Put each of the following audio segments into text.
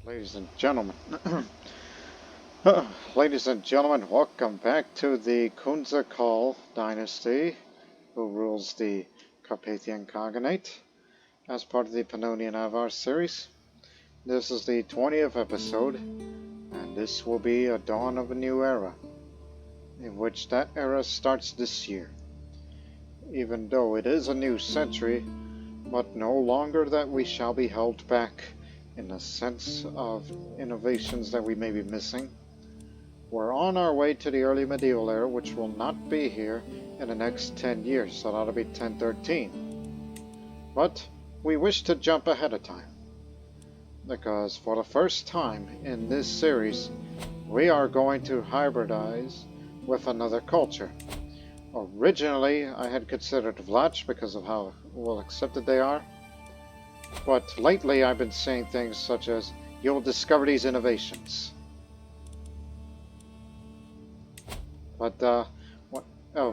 Ladies and gentlemen, ladies and gentlemen, welcome back to the Kunzakal dynasty, who rules the Carpathian Khaganate, as part of the Pannonian Avars series. This is the 20th episode, and this will be a dawn of a new era, in which that era starts this year. Even though it is a new century, but no longer that we shall be held back in the sense of innovations that we may be missing. We're on our way to the early medieval era, which will not be here in the next 10 years, so that'll be 1013. But we wish to jump ahead of time, because for the first time in this series, we are going to hybridize with another culture. Originally, I had considered Vlach because of how well accepted they are. But lately I've been saying things such as, you'll discover these innovations. But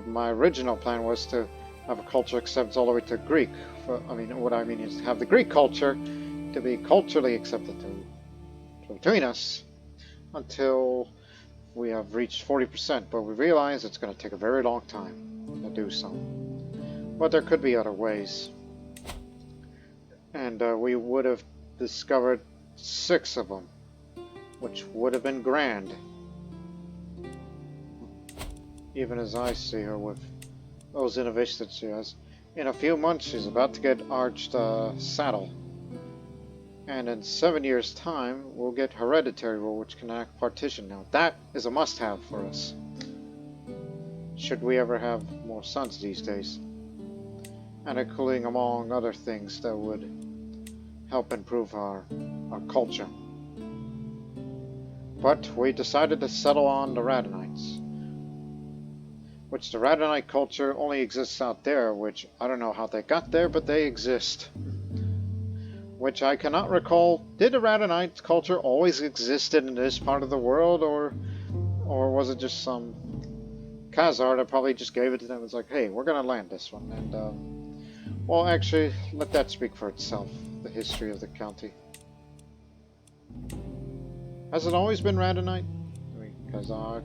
my original plan was to have a culture accepted all the way to Greek. What I mean is have the Greek culture to be culturally accepted between us until we have reached 40%. But we realize it's going to take a very long time to do so. But there could be other ways. And we would have discovered 6 of them, which would have been grand. Even as I see her with those innovations that she has. In a few months, she's about to get arched saddle. And in 7 years' time, we'll get hereditary rule, which can act partition. Now, that is a must-have for us. Should we ever have more sons these days. And including among other things that would help improve our culture. But we decided to settle on the Radhanites, which the Radhanite culture only exists out there, which I don't know how they got there, but they exist. Which I cannot recall, did the Radhanite culture always existed in this part of the world, or was it just some Khazar that probably just gave it to them and was like, hey, we're gonna land this one, and well, actually, let that speak for itself, the history of the county. Has it always been Radhanite? Khazar.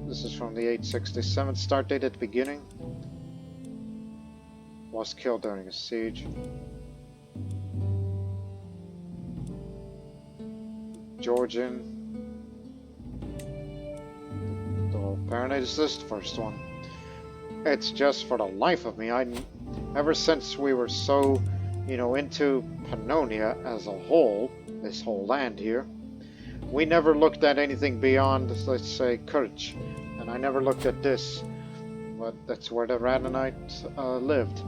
This is from the 867 start date at the beginning. Was killed during a siege. Georgian. So apparently this is the first one. It's just for the life of me, ever since we were so, into Pannonia as a whole, this whole land here, we never looked at anything beyond, let's say, Kurch, and I never looked at this, but that's where the Radhanite lived.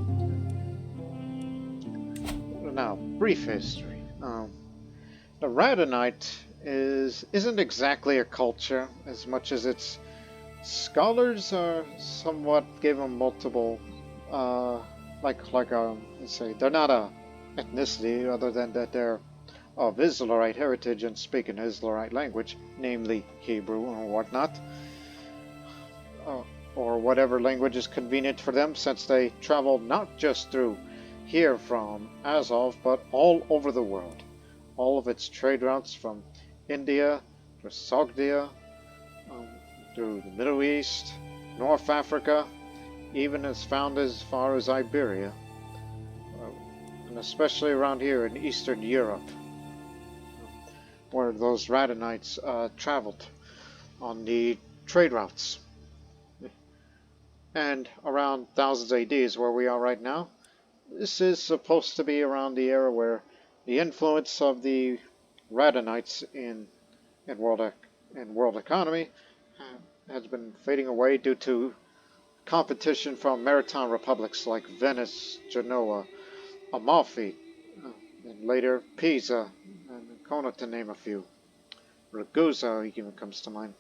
Now, brief history. The Radhanite isn't exactly a culture as much as it's scholars are somewhat gave them multiple, let's say, they're not a ethnicity other than that they're of Israelite heritage and speak an Israelite language, namely Hebrew or whatnot, or whatever language is convenient for them, since they travel not just through here from Azov, but all over the world. All of its trade routes from India to Sogdia, through the Middle East, North Africa, even as found as far as Iberia, and especially around here in Eastern Europe, where those Radhanites traveled on the trade routes. And around 1000s AD is where we are right now. This is supposed to be around the era where the influence of the Radhanites in world economy has been fading away due to competition from maritime republics like Venice, Genoa, Amalfi, and later Pisa, and Kona, to name a few. Ragusa even comes to mind.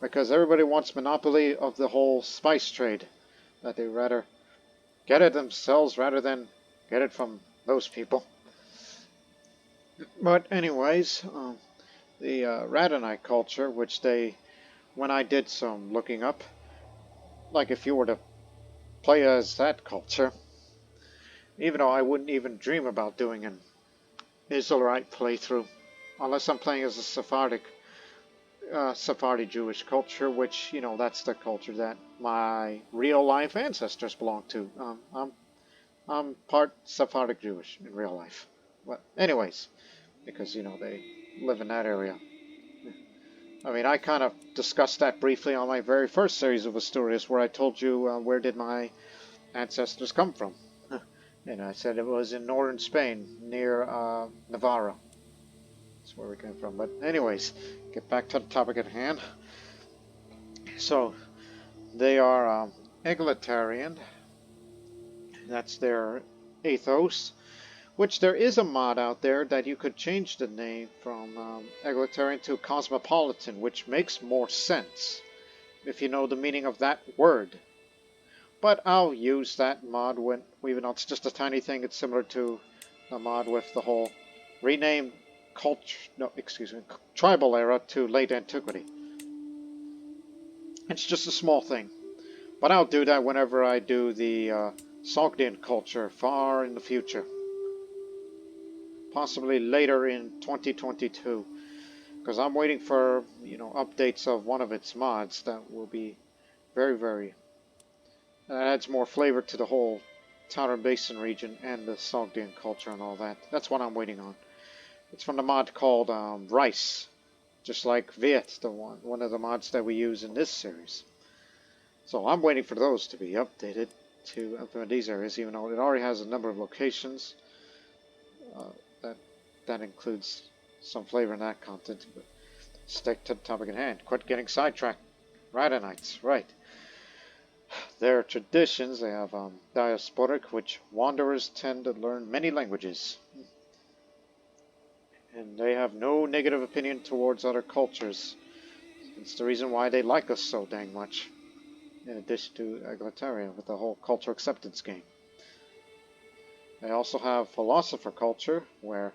Because everybody wants monopoly of the whole spice trade, that they rather get it themselves rather than get it from those people. But anyways, the Radhanite culture, which when I did some looking up, like if you were to play as that culture, Even though I wouldn't even dream about doing an Israelite playthrough, unless I'm playing as a Sephardi Jewish culture, which, you know, that's the culture that my real life ancestors belong to. I'm part Sephardic Jewish in real life. But anyways, because, you know, they live in that area. I mean, I kind of discussed that briefly on my very first series of Asturias, where I told you where did my ancestors come from. And I said it was in northern Spain, near Navarra. That's where we came from. But anyways, get back to the topic at hand. So, they are egalitarian. That's their ethos. Which there is a mod out there that you could change the name from egalitarian to cosmopolitan, which makes more sense if you know the meaning of that word. But I'll use that mod when, even though it's just a tiny thing, it's similar to the mod with the whole rename culture, no, excuse me, tribal era to late antiquity. It's just a small thing. But I'll do that whenever I do the Sogdian culture far in the future. Possibly later in 2022. Because I'm waiting for, you know, updates of one of its mods that will be very that adds more flavor to the whole Tauern Basin region and the Sogdian culture and all that. That's what I'm waiting on. It's from the mod called Rice, just like Viet, the one of the mods that we use in this series. So I'm waiting for those to be updated to implement these areas, even though it already has a number of locations. That that includes some flavor in that content. But stick to the topic at hand. Quit getting sidetracked. Radhanites, right. Their traditions, they have diasporic, which wanderers tend to learn many languages. And they have no negative opinion towards other cultures. It's the reason why they like us so dang much. In addition to egalitarian with the whole culture acceptance game. They also have philosopher culture, where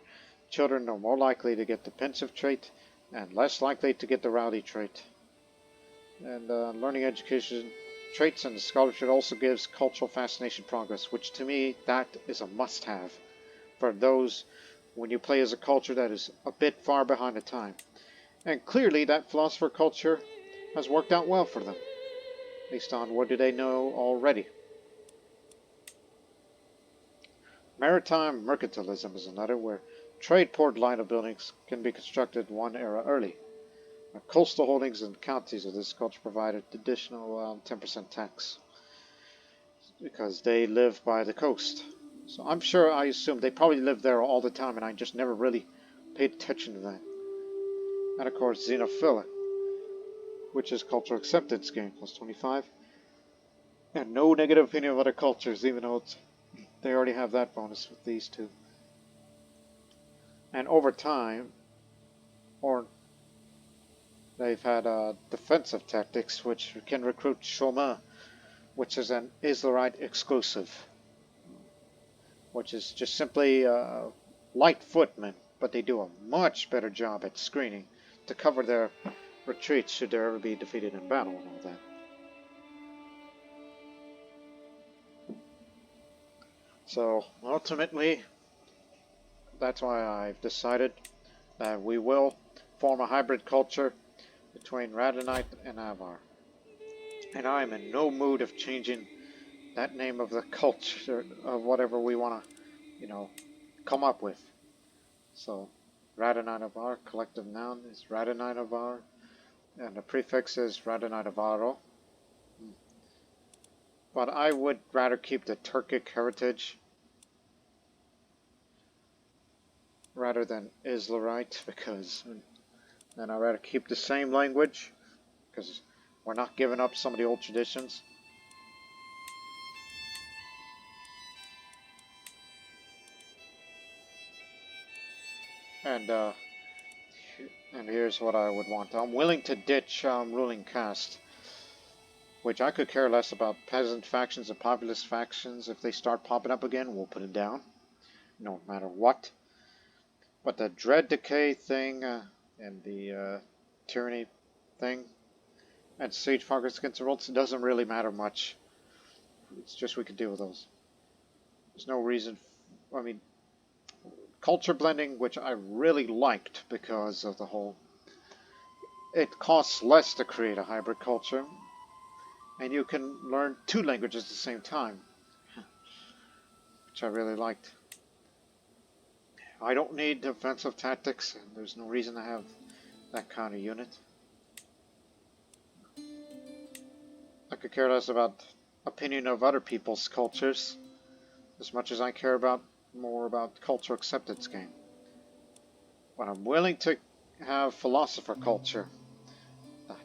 children are more likely to get the pensive trait and less likely to get the rowdy trait. And learning education traits and scholarship also gives cultural fascination progress, which to me, that is a must-have for those when you play as a culture that is a bit far behind the time. And clearly that philosopher culture has worked out well for them, based on what do they know already. Maritime Mercantilism is another, where trade port line of buildings can be constructed one era early. Coastal holdings and counties of this culture provide an additional 10% tax because they live by the coast. So I'm sure, I assume they probably live there all the time, and I just never really paid attention to that. And of course, xenophilic, which is cultural acceptance game, plus 25. And no negative opinion of other cultures, even though they already have that bonus with these two. And over time, or they've had defensive tactics, which can recruit Shoma, which is an Israelite exclusive, which is just simply light footmen, but they do a much better job at screening to cover their retreats should they ever be defeated in battle and all that. So ultimately, that's why I've decided that we will form a hybrid culture between Radhanite and Avar. And I'm in no mood of changing that name of the culture of whatever we want to, you know, come up with. So Radhanite-Avar, collective noun is Radhanite-Avar, and the prefix is Radhanite-Avaro. But I would rather keep the Turkic heritage rather than Islarite, because then I'd rather keep the same language, because we're not giving up some of the old traditions. And here's what I would want. I'm willing to ditch ruling caste, which I could care less about peasant factions and populist factions. If they start popping up again, we'll put it down, no matter what. But the dread decay thing and the tyranny thing and siege progress against the revolts, it doesn't really matter much. It's just we could deal with those. There's no reason, I mean, culture blending, which I really liked because of the whole, it costs less to create a hybrid culture, and you can learn two languages at the same time, which I really liked. I don't need defensive tactics, and there's no reason to have that kind of unit. I could care less about opinion of other people's cultures as much as I care about more about cultural acceptance game. But I'm willing to have philosopher culture.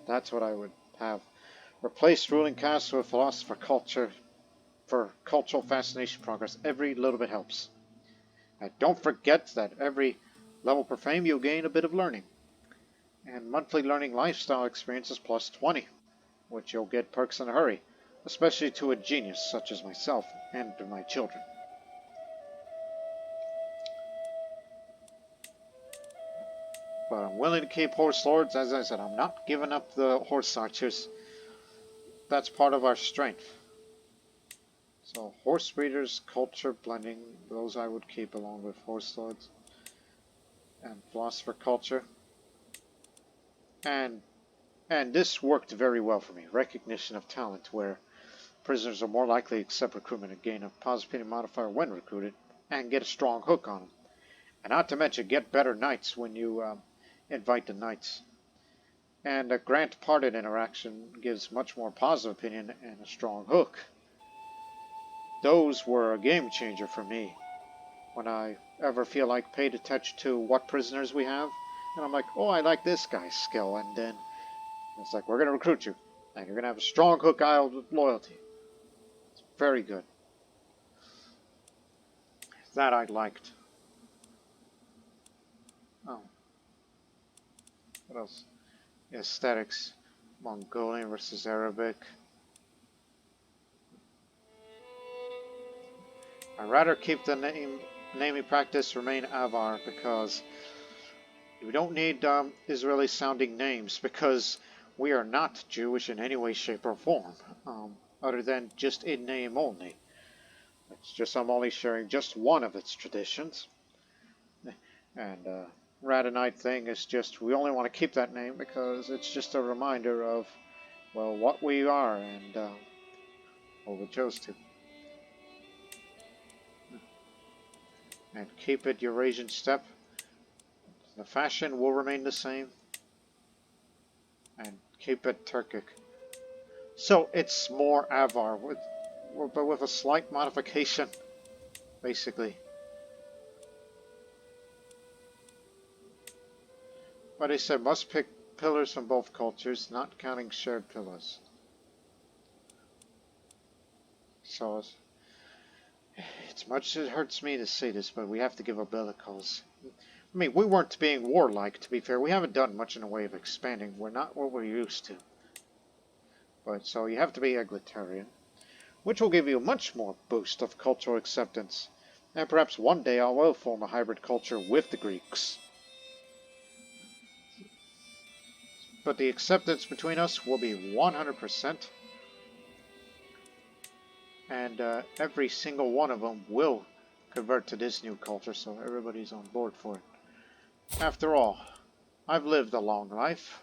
That's what I would have. Replace ruling castes with philosopher culture for cultural fascination progress. Every little bit helps. And don't forget that every level per fame you'll gain a bit of learning. And monthly learning lifestyle experiences plus 20, which you'll get perks in a hurry, especially to a genius such as myself and to my children. But I'm willing to keep horse lords. As I said, I'm not giving up the horse archers. That's part of our strength. So horse breeders, culture blending, those I would keep along with horse lords. And philosopher culture. And this worked very well for me. Recognition of talent, where prisoners are more likely to accept recruitment and gain a positive modifier when recruited, and get a strong hook on them. And not to mention, get better knights when you invite the knights. And a grant parted interaction gives much more positive opinion and a strong hook. Those were a game changer for me when I ever feel like paid attention to what prisoners we have. And I'm like, oh, I like this guy's skill. And then it's like, we're going to recruit you. And you're going to have a strong hook out of loyalty. It's very good. That I liked. Oh, what else? Aesthetics. Mongolian versus Arabic. I'd rather keep the naming practice remain Avar because we don't need Israeli sounding names because we are not Jewish in any way, shape, or form, other than just in name only. It's just I'm only sharing just one of its traditions. And Radhanite thing is just we only want to keep that name because it's just a reminder of, well, what we are and what we chose to. And keep it Eurasian steppe. The fashion will remain the same. And keep it Turkic. So it's more Avar, but with a slight modification, basically. But I said must pick pillars from both cultures, not counting shared pillars. So it's much as it hurts me to say this, but we have to give up bellicals. I mean, we weren't being warlike, to be fair. We haven't done much in the way of expanding. We're not what we're used to. But so you have to be egalitarian, which will give you much more boost of cultural acceptance. And perhaps one day I will form a hybrid culture with the Greeks. But the acceptance between us will be 100%. And every single one of them will convert to this new culture, so everybody's on board for it. After all, I've lived a long life,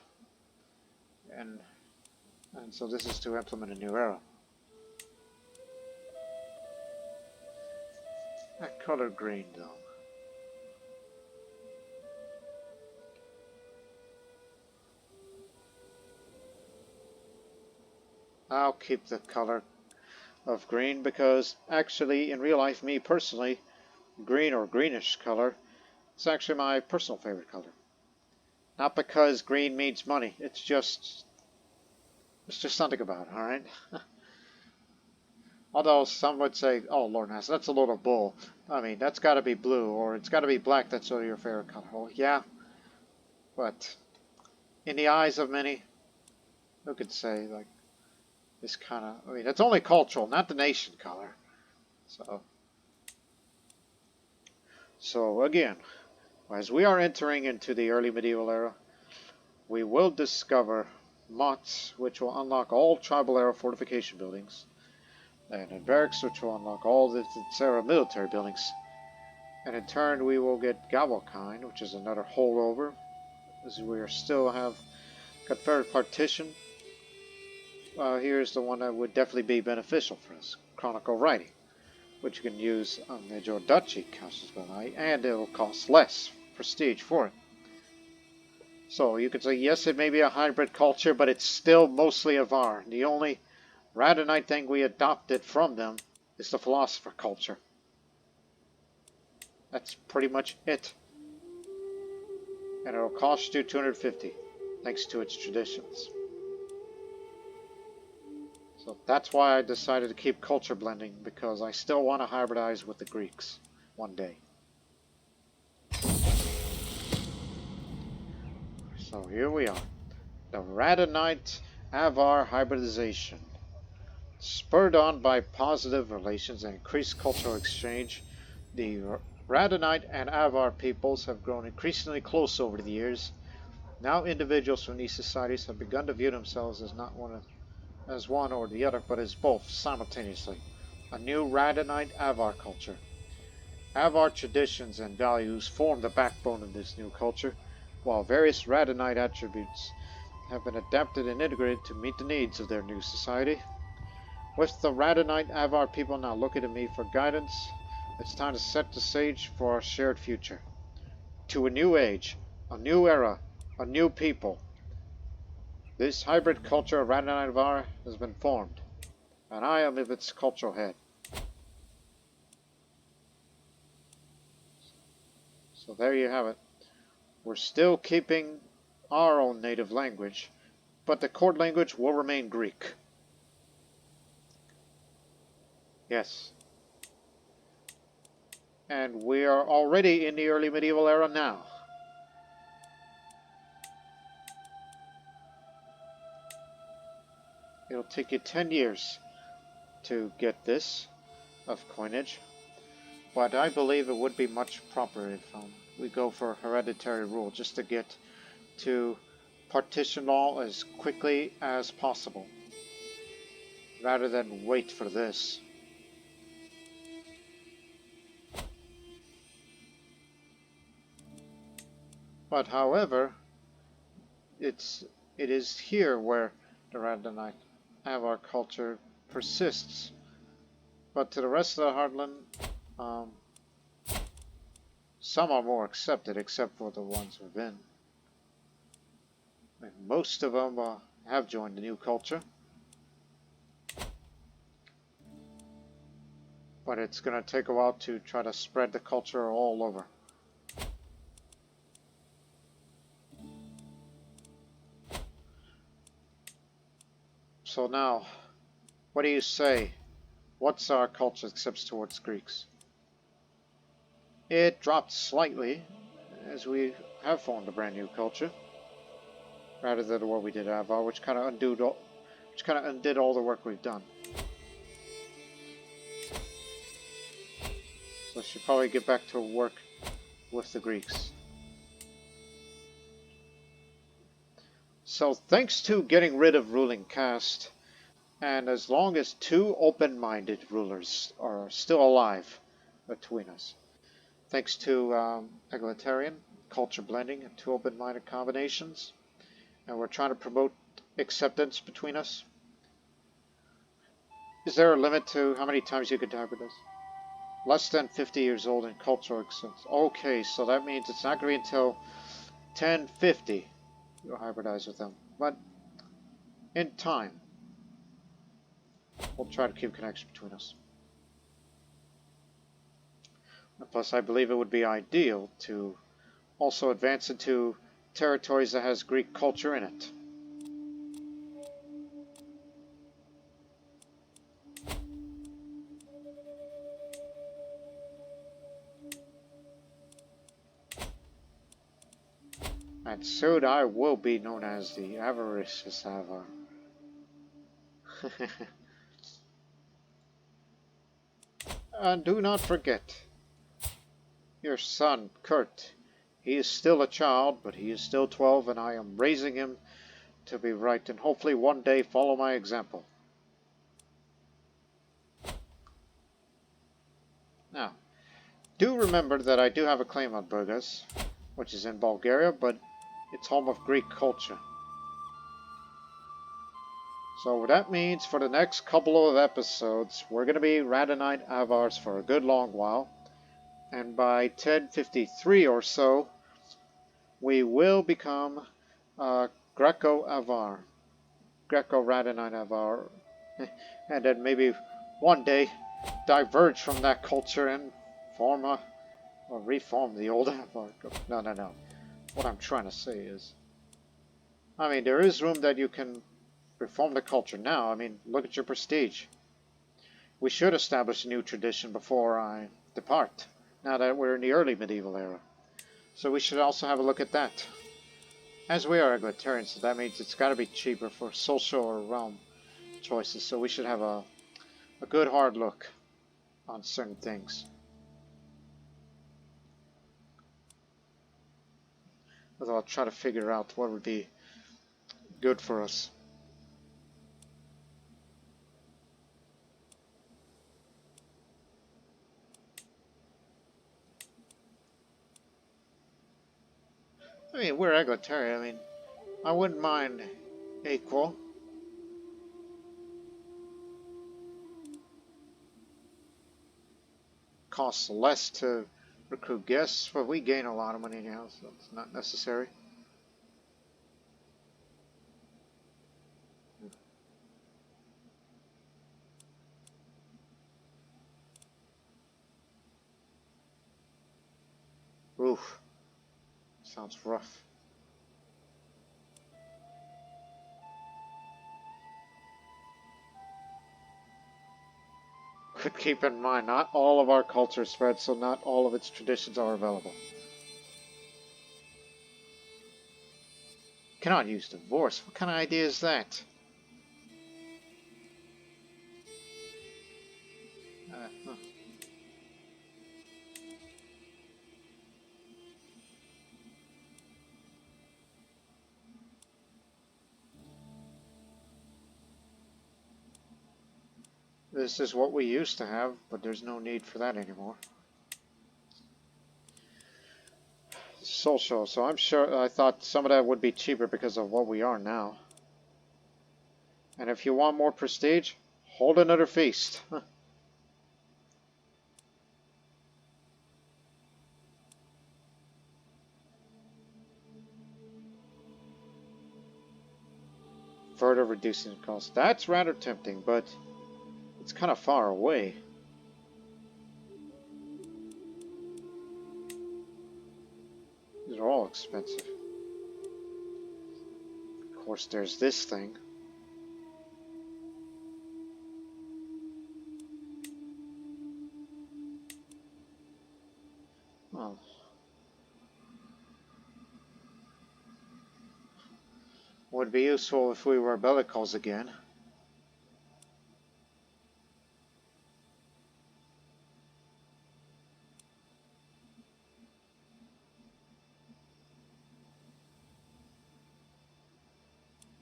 and so this is to implement a new era. That color green, though. I'll keep the color of green because actually, in real life, me personally, green or greenish color is actually my personal favorite color. Not because green means money. It's just something about it, alright? Although some would say, oh, Lord Master, that's a load of bull. I mean, that's got to be blue, or it's got to be black, that's sort of your favorite color. Well, yeah, but in the eyes of many, who could say, like, this kind of, I mean, it's only cultural, not the nation color. So again, as we are entering into the early medieval era, we will discover mottes which will unlock all tribal era fortification buildings. and in barracks, which will unlock all the Tsara military buildings. And in turn, we will get Gavelkind, which is another holdover, as we are still have got third partition. Here's the one that would definitely be beneficial for us, Chronicle Writing, which you can use on the Major Duchy Castles Belai, and it'll cost less prestige for it. So you could say, yes, it may be a hybrid culture, but it's still mostly Avar. The only Radhanite thing we adopted from them is the philosopher culture. That's pretty much it. And it'll cost you 250, thanks to its traditions. So that's why I decided to keep culture blending, because I still want to hybridize with the Greeks one day. So here we are. The Radhanite-Avar hybridization. Spurred on by positive relations and increased cultural exchange, the Radhanite and Avar peoples have grown increasingly close over the years. Now individuals from these societies have begun to view themselves as not as one or the other, but as both simultaneously. A new Radhanite-Avar culture. Avar traditions and values form the backbone of this new culture, while various Radhanite attributes have been adapted and integrated to meet the needs of their new society. With the Radhanite-Avar people now looking to me for guidance, it's time to set the stage for our shared future. To a new age, a new era, a new people. This hybrid culture of Radhanite-Avar has been formed, and I am its cultural head. So there you have it. We're still keeping our own native language, but the court language will remain Greek. Yes. And we are already in the early medieval era now. It'll take you 10 years to get this of coinage, but I believe it would be much proper if we go for hereditary rule, just to get to partition law as quickly as possible, rather than wait for this. But however, it is here where the Radhanite-Avar culture persists. But to the rest of the heartland, some are more accepted, except for the ones within. And most of them have joined the new culture. But it's going to take a while to try to spread the culture all over. So now, what do you say? What's our culture accepts towards Greeks? It dropped slightly, as we have formed a brand new culture, rather than what we did at Avar, which kind of undid all the work we've done. So I should probably get back to work with the Greeks. So thanks to getting rid of ruling caste, and as long as two open-minded rulers are still alive between us, thanks to egalitarian, culture blending, and two open-minded combinations, and we're trying to promote acceptance between us. Is there a limit to how many times you could hybridize? Less than 50 years old in cultural acceptance. Okay, so that means it's not going to be until 1050 you'll hybridize with them. But in time, we'll try to keep connection between us. And plus, I believe it would be ideal to also advance into territories that has Greek culture in it. And soon I will be known as the Avaricious Avar. And do not forget, your son, Kurt. He is still a child, but he is still 12, and I am raising him to be right, and hopefully one day follow my example. Now, do remember that I do have a claim on Burgas, which is in Bulgaria, but it's home of Greek culture. So that means for the next couple of episodes, we're going to be Radhanite-Avars for a good long while. And by 1053 or so, we will become Greco-Avar. Greco-Radhanite-Avar. And then maybe one day diverge from that culture and form a, or reform the old Avar. No. What I'm trying to say is, I mean, there is room that you can reform the culture now. I mean, look at your prestige. We should establish a new tradition before I depart, now that we're in the early medieval era. So we should also have a look at that. As we are egalitarians, so that means it's got to be cheaper for social or realm choices, so we should have a good hard look on certain things. Although I'll try to figure out what would be good for us. I mean, we're egalitarian. I mean, I wouldn't mind equal. Costs less to recruit guests, but we gain a lot of money now, so it's not necessary. Oof. Sounds rough. But keep in mind, not all of our culture spread, so not all of its traditions are available. Cannot use divorce. What kind of idea is that? Huh. This is what we used to have, but there's no need for that anymore. Social, so I'm sure I thought some of that would be cheaper because of what we are now. And if you want more prestige, hold another feast. Further reducing the cost. That's rather tempting, but it's kind of far away. These are all expensive. Of course, there's this thing. Well, would be useful if we were bellicose again.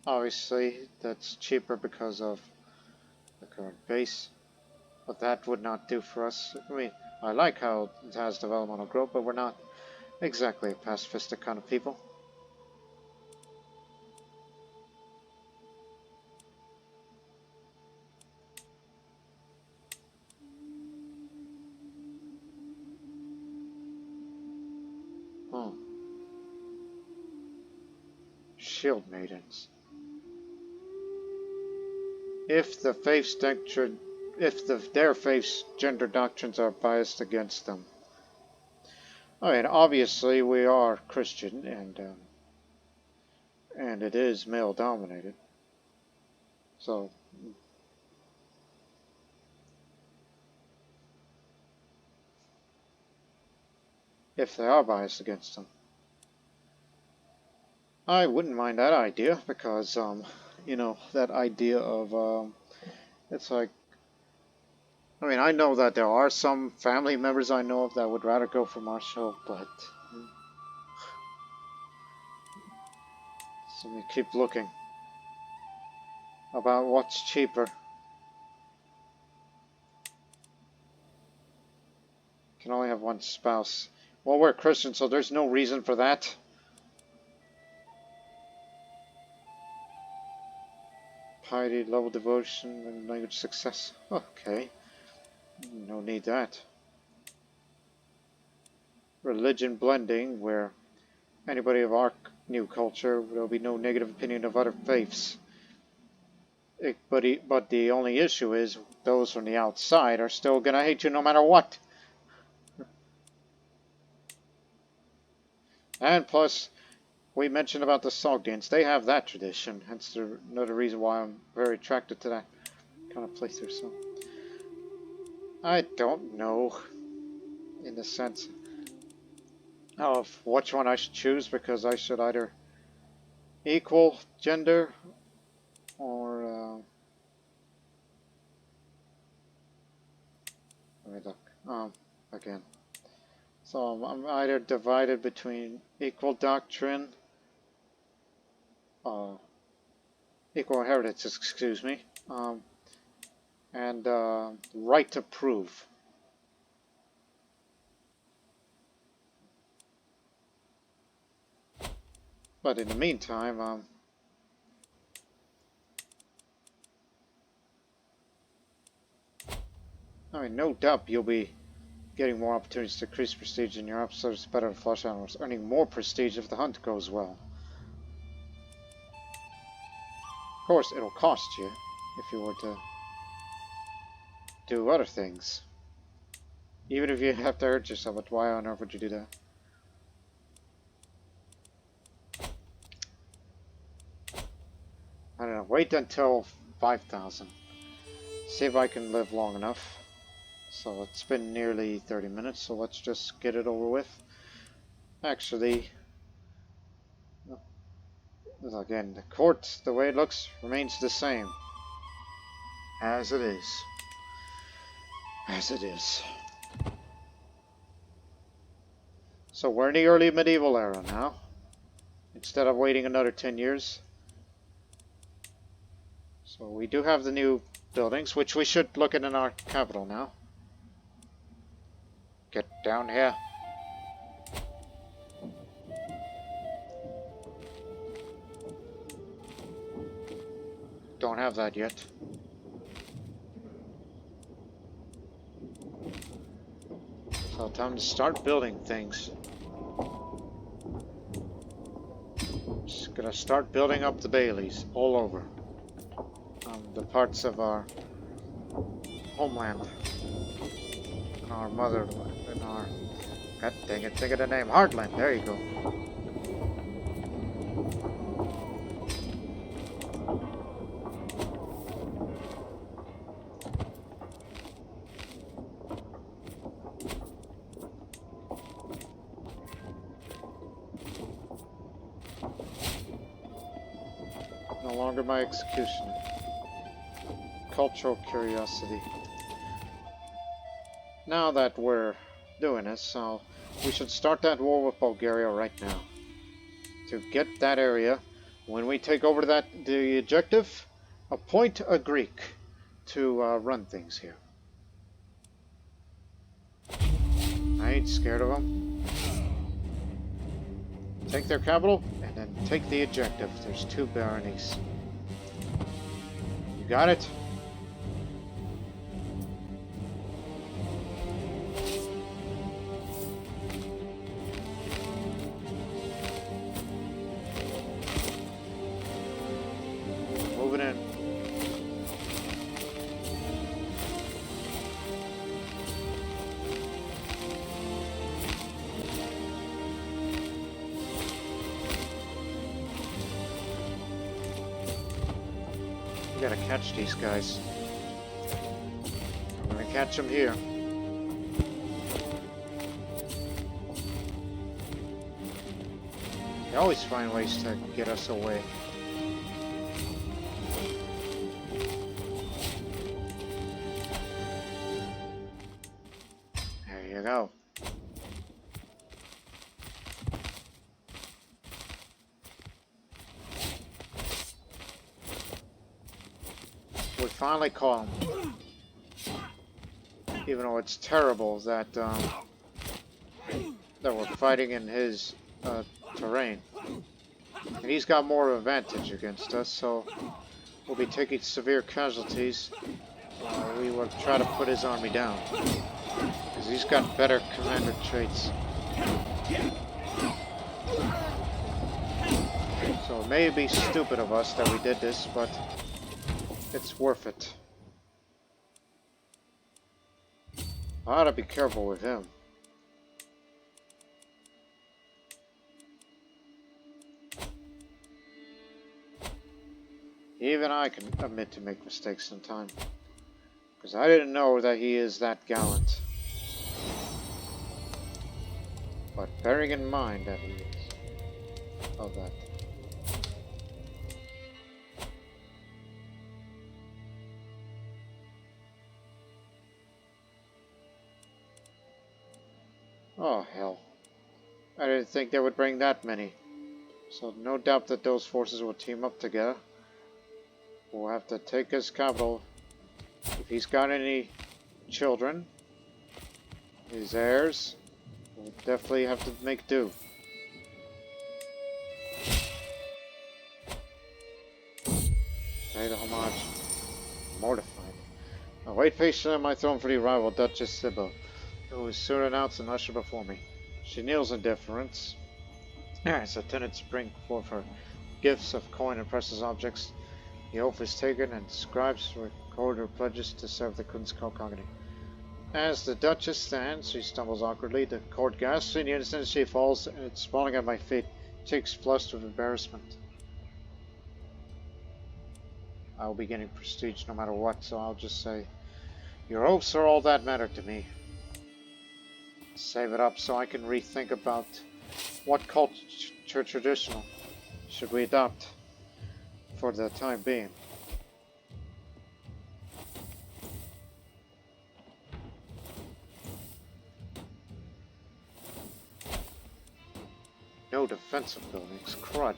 Obviously, that's cheaper because of the current base, but that would not do for us. I mean, I like how it has developmental growth, but we're not exactly a pacifistic kind of people. Oh. Shield maidens. If their faith's gender doctrines are biased against them. I mean, obviously we are Christian, and it is male dominated. So, if they are biased against them, I wouldn't mind that idea because, you know, that idea of, it's like, I mean, I know that there are some family members I know of that would rather go for martial, but so we keep looking about what's cheaper. Can only have one spouse. Well, we're Christian, so there's no reason for that. Piety, level devotion, and language success. Okay. No need that. Religion blending, where anybody of our new culture, there'll be no negative opinion of other faiths. But the only issue is those from the outside are still gonna hate you no matter what. And plus, we mentioned about the Sogdians. They have that tradition. Hence another reason why I'm very attracted to that kind of place there. So I don't know, in the sense of which one I should choose, because I should either equal gender or let me look. Again. So I'm either divided between equal doctrine, equal inheritance, excuse me, and right to prove. But in the meantime, I mean, no doubt you'll be getting more opportunities to increase prestige in your episodes, better to flush animals, earning more prestige if the hunt goes well. Of course, it'll cost you if you were to do other things. Even if you have to hurt yourself, but why on earth would you do that? I don't know, wait until 5,000. See if I can live long enough. So it's been nearly 30 minutes, so let's just get it over with. Actually, again, the court, the way it looks, remains the same. As it is. As it is. So we're in the early medieval era now. Instead of waiting another 10 years. So we do have the new buildings, which we should look at in our capital now. Get down here. Don't have that yet. So time to start building things. Just gonna start building up the Baileys all over. The parts of our homeland. And our motherland. And our... God dang it, think of the name. Heartland, there you go. No longer my executioner. Cultural curiosity. Now that we're doing this, so we should start that war with Bulgaria right now. To get that area, when we take over the objective, appoint a Greek to run things here. I ain't scared of them. Take their capital, and then take the objective. There's 2 baronies. You got it? Moving in. We gotta catch these guys. I'm gonna catch them here. They always find ways to get us away. There you go. We finally caught him. Even though it's terrible that that we're fighting in his terrain. And he's got more of an advantage against us, so we'll be taking severe casualties. We will try to put his army down, because he's got better commander traits. So it may be stupid of us that we did this, but it's worth it. I ought to be careful with him. Even I can admit to make mistakes sometimes. Because I didn't know that he is that gallant. But bearing in mind that he is of that. Oh hell. I didn't think they would bring that many. So no doubt that those forces will team up together. We'll have to take his capital. If he's got any children, his heirs, we'll definitely have to make do. Pay the homage. Mortified. I wait patiently on my throne for the arrival of Duchess Sybil, who is soon announced and ushered before me. She kneels in deference as attendants bring forth her gifts of coin and precious objects. The oath is taken, and scribes record her pledges to serve the Kunstkarl Cognate. As the Duchess stands, she stumbles awkwardly. The court gasps in unison as she falls, and it's falling at my feet, cheeks flushed with embarrassment. I will be getting prestige no matter what, so I'll just say, your oaths are all that matter to me. Save it up so I can rethink about what culture traditional should we adopt for the time being. No defensive buildings, crud.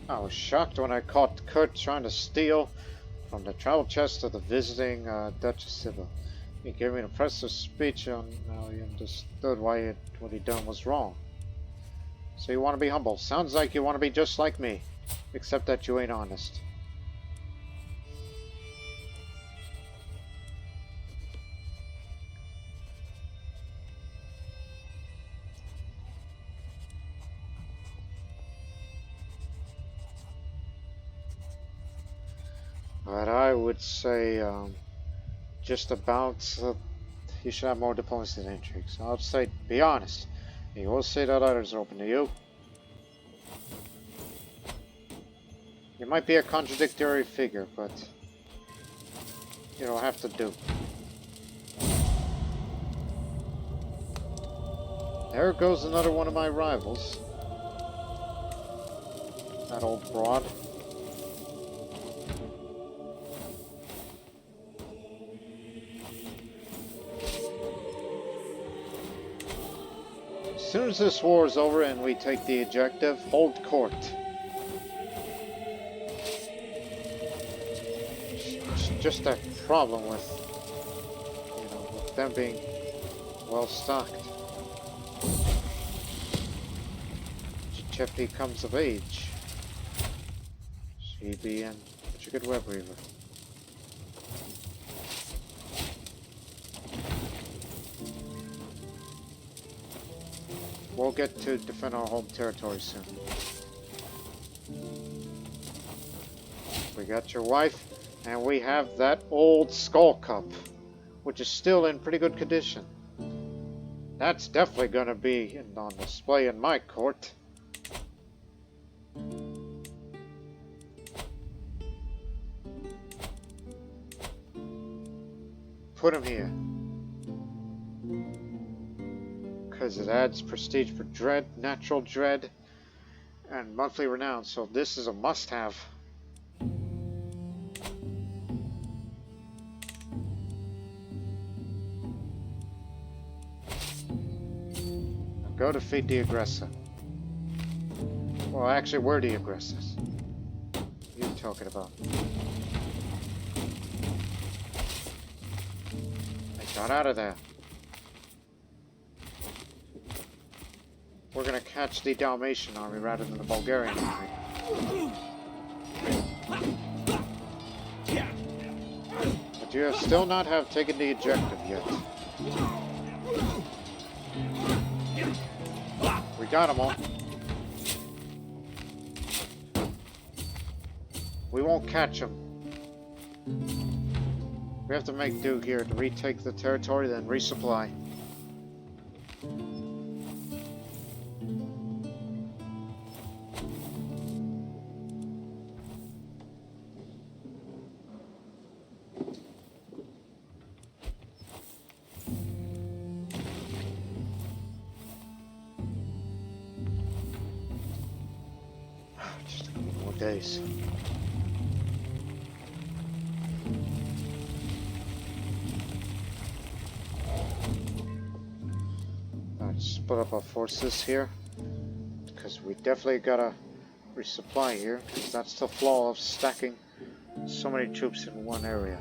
I was shocked when I caught Kurt trying to steal from the travel chest of the visiting Duchess Sybil. He gave me an impressive speech on how he understood why what he'd done was wrong. So you want to be humble. Sounds like you want to be just like me, except that you ain't honest. But I would say just about you should have more diplomacy than intrigue. So I'll say be honest. You will say that others are open to you. You might be a contradictory figure, but you don't have to do. There goes another one of my rivals. That old broad. As soon as this war is over and we take the objective, hold court. It's just a problem with, with them being well stocked. Chepty comes of age. She be in such a good web weaver. We'll get to defend our home territory soon. We got your wife, and we have that old skull cup, which is still in pretty good condition. That's definitely going to be on display in my court. Put him here. Because it adds prestige for dread, natural dread, and monthly renown, so this is a must-have. Now go defeat the aggressor. Well, actually, where do you aggressors? What are you talking about? I got out of there. We're gonna catch the Dalmatian army rather than the Bulgarian army. But you have still not have taken the objective yet. We got them all. We won't catch them. We have to make do here to retake the territory, then resupply. Just a couple more days. Split up our forces here, because we definitely gotta resupply here, because that's the flaw of stacking so many troops in one area.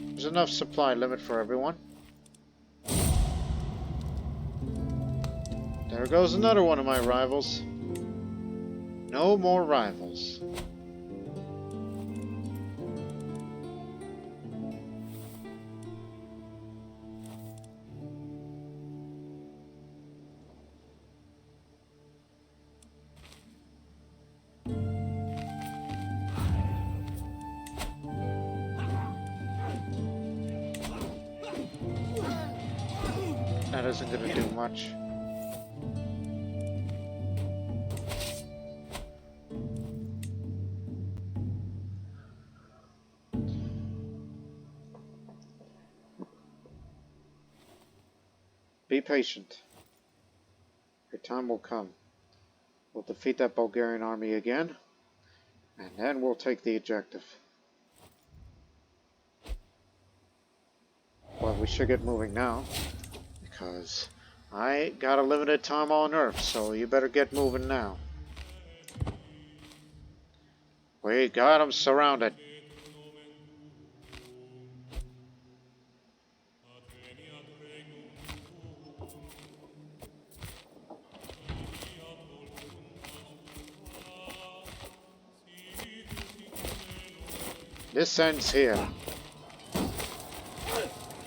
There's enough supply limit for everyone. There goes another one of my rivals. No more rivals. That isn't going to do much. Be patient. Your time will come. We'll defeat that Bulgarian army again, and then we'll take the objective. Well, we should get moving now, because I got a limited time on Earth, so you better get moving now. We got them surrounded. This ends here.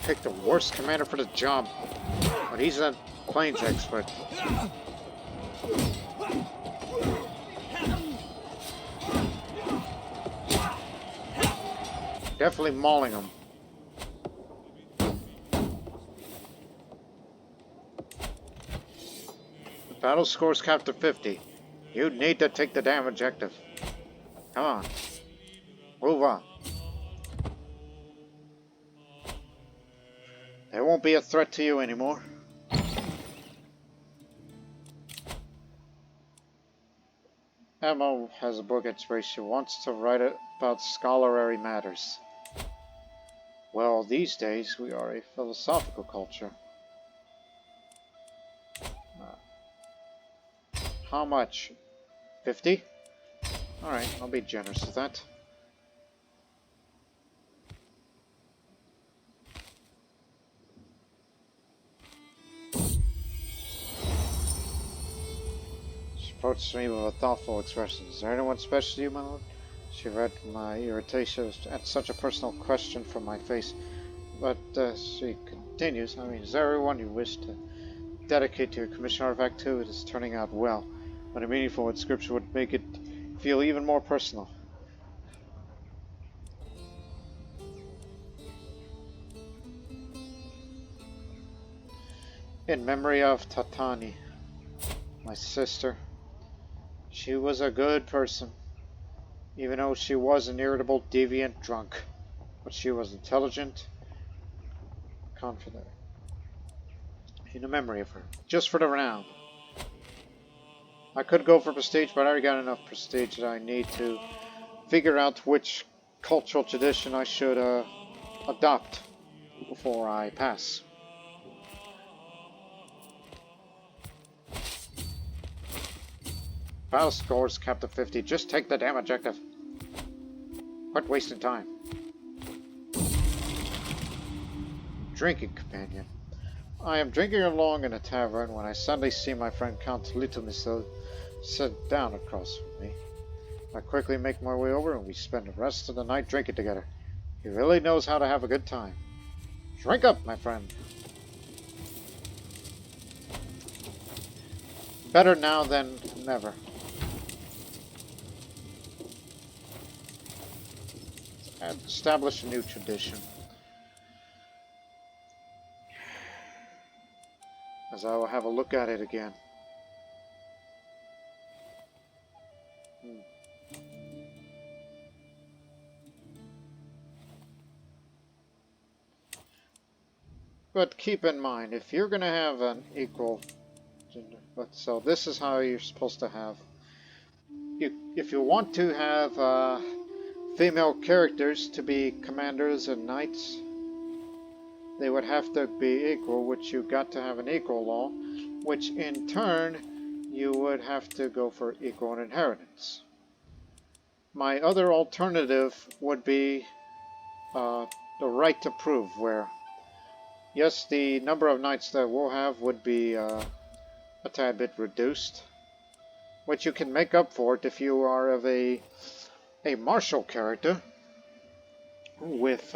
Pick the worst commander for the job, but he's a planes expert. Definitely mauling him. The battle scores capped to 50. You need to take the damn objective. Come on. Move on. There won't be a threat to you anymore. Emma has a book inspiration. She wants to write about scholarly matters. Well, these days we are a philosophical culture. How much? 50? Alright, I'll be generous with that. She approached me with a thoughtful expression. Is there anyone special to you, my lord? She read my irritation at such a personal question from my face. But she continues, I mean, is there anyone you wish to dedicate to your commission artifact to? It is turning out well. But a meaningful inscription would make it feel even more personal. In memory of Tatani, my sister. She was a good person, even though she was an irritable, deviant drunk. But she was intelligent, confident. In the memory of her, just for the renown. I could go for prestige, but I already got enough prestige that I need to figure out which cultural tradition I should adopt before I pass. Battle scores capped at 50. Just take the damn objective. Quit wasting time. Drinking companion. I am drinking along in a tavern when I suddenly see my friend Count Litomysil sit down across from me. I quickly make my way over and we spend the rest of the night drinking together. He really knows how to have a good time. Drink up, my friend. Better now than never. Establish a new tradition. As I will have a look at it again. But keep in mind, if you're going to have an equal gender, so this is how you're supposed to have. If you want to have female characters to be commanders and knights, they would have to be equal, which you got to have an equal law, which in turn you would have to go for equal inheritance. My other alternative would be the right to prove, where yes, the number of knights that we'll have would be a tad bit reduced, which you can make up for it if you are of a martial character with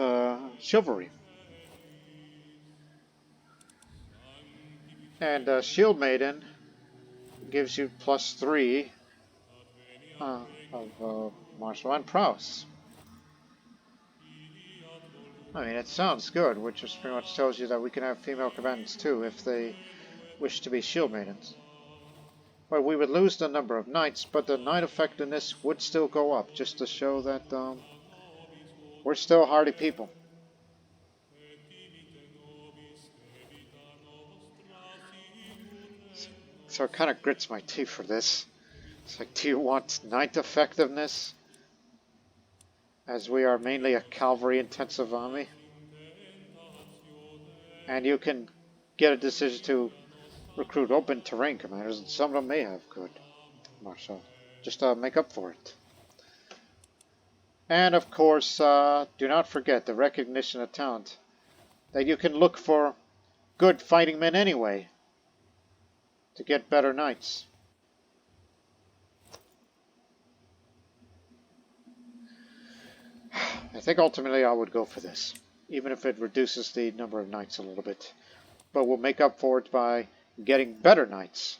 chivalry. And Shield Maiden gives you +3 of martial and prowess. I mean, it sounds good, which just pretty much tells you that we can have female combatants too if they wish to be Shield Maidens. Well, we would lose the number of knights, but the knight effectiveness would still go up, just to show that we're still hardy people. So it kind of grits my teeth for this. It's like, do you want knight effectiveness? As we are mainly a cavalry intensive army. And you can get a decision to recruit open terrain commanders, and some of them may have good martial. Just make up for it. And of course, do not forget the recognition of talent. That you can look for good fighting men anyway to get better knights. I think ultimately I would go for this, even if it reduces the number of knights a little bit. But we'll make up for it by getting better knights.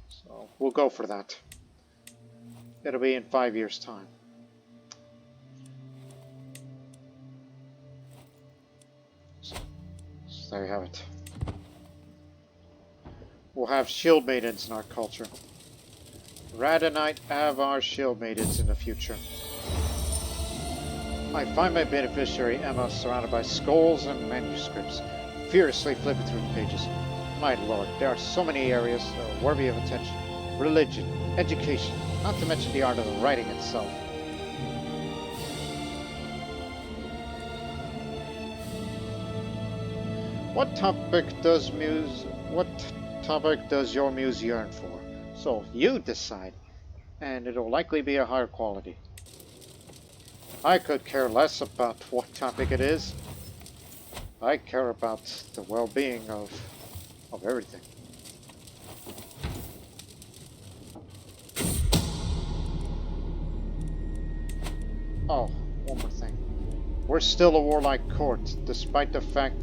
So we'll go for that. It'll be in 5 years' time. So there you have it. We'll have shield maidens in our culture. Radhanite-Avar shield maidens in the future. I find my beneficiary Emma surrounded by skulls and manuscripts, furiously flipping through the pages. My lord, there are so many areas that are worthy of attention. Religion, education, not to mention the art of the writing itself. What topic does your muse yearn for? So you decide, and it'll likely be a higher quality. I could care less about what topic it is. I care about the well-being of everything. Oh, one more thing. We're still a warlike court, despite the fact,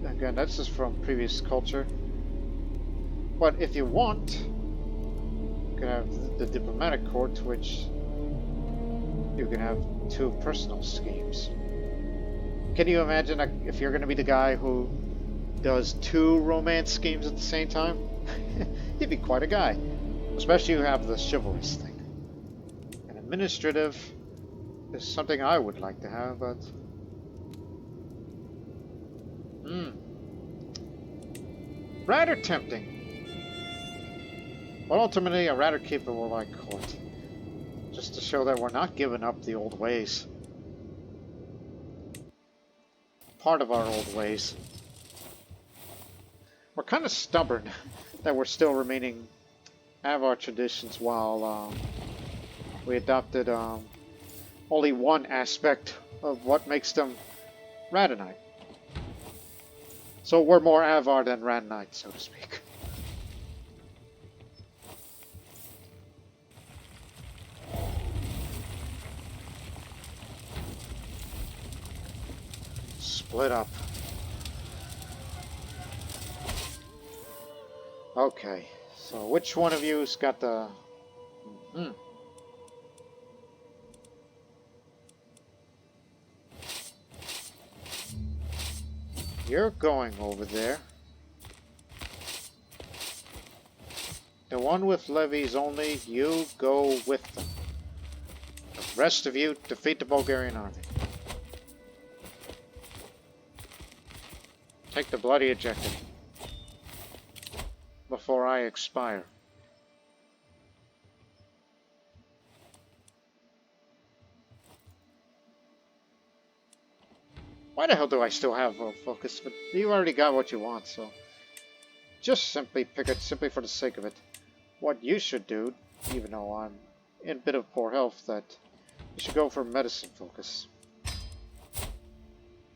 again, this is from previous culture. But if you want, you can have the diplomatic court, which you can have 2 personal schemes. Can you imagine if you're going to be the guy who does 2 romance schemes at the same time? You'd be quite a guy. Especially if you have the chivalrous thing. And administrative is something I would like to have, but... rather tempting. But ultimately, I'd rather keep it where I court. Just to show that we're not giving up the old ways. Part of our old ways. We're kind of stubborn that we're still remaining Avar traditions while we adopted only one aspect of what makes them Radhanite. So we're more Avar than Radhanite, so to speak. Split up. Okay, so which one of you's got the... You're going over there. The one with levies only, you go with them. The rest of you defeat the Bulgarian army. Take the bloody ejected before I expire. Why the hell do I still have focus? But you already got what you want, so just simply pick it simply for the sake of it. What you should do, even though I'm in a bit of poor health, that you should go for medicine focus.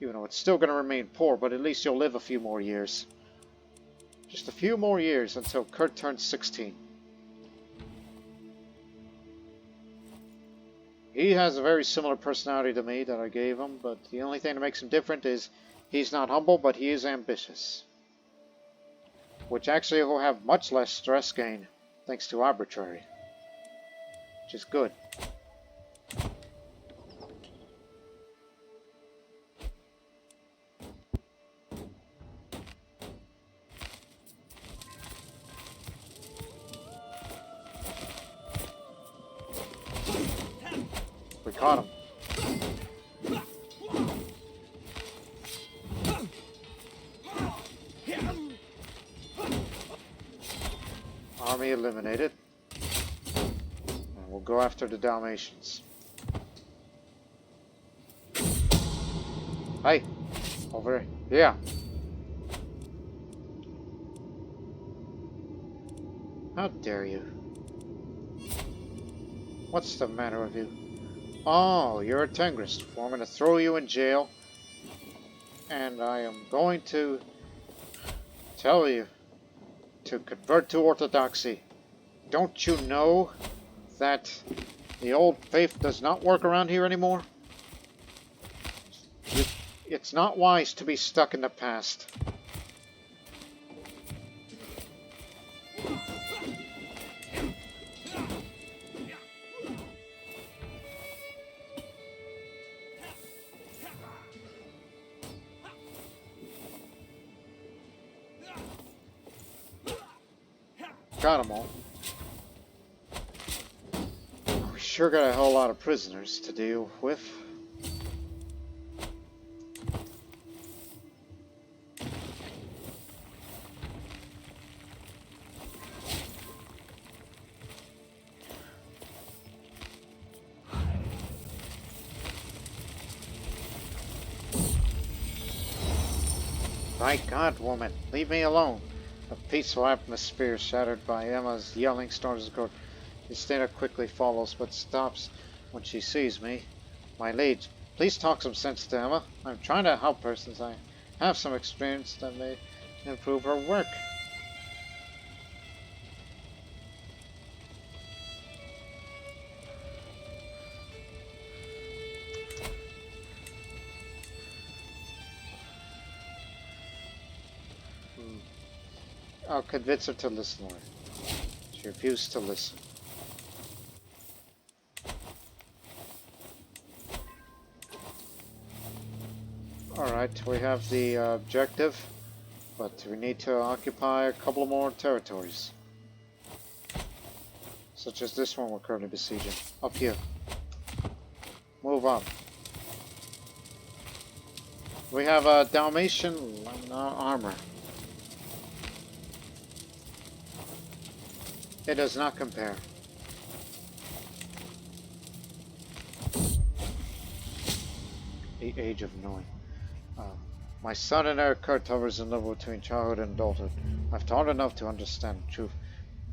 Even though it's still going to remain poor, but at least you'll live a few more years. Just a few more years until Kurt turns 16. He has a very similar personality to me that I gave him, but the only thing that makes him different is he's not humble, but he is ambitious. Which actually will have much less stress gain, thanks to arbitrary. Which is good. We caught him. Army eliminated. And we'll go after the Dalmatians. Hey! Over here. How dare you? What's the matter with you? Oh, you're a Tengrist. Well, I'm going to throw you in jail. And I am going to tell you to convert to Orthodoxy. Don't you know that the old faith does not work around here anymore? It's not wise to be stuck in the past. Got them all. We sure got a whole lot of prisoners to deal with. My God, woman, leave me alone. The peaceful atmosphere shattered by Emma's yelling storms of court. Christina quickly follows, but stops when she sees me. My liege, please talk some sense to Emma. I'm trying to help her since I have some experience that may improve her work. I'll convince her to listen to her. She refused to listen. Alright, we have the objective, but we need to occupy a couple more territories. Such as this one we're currently besieging. Up here. Move up. We have a Dalmatian armor. It does not compare. The age of knowing. My son and Eric Kurt hovers in level between childhood and adulthood. I've taught enough to understand the truth,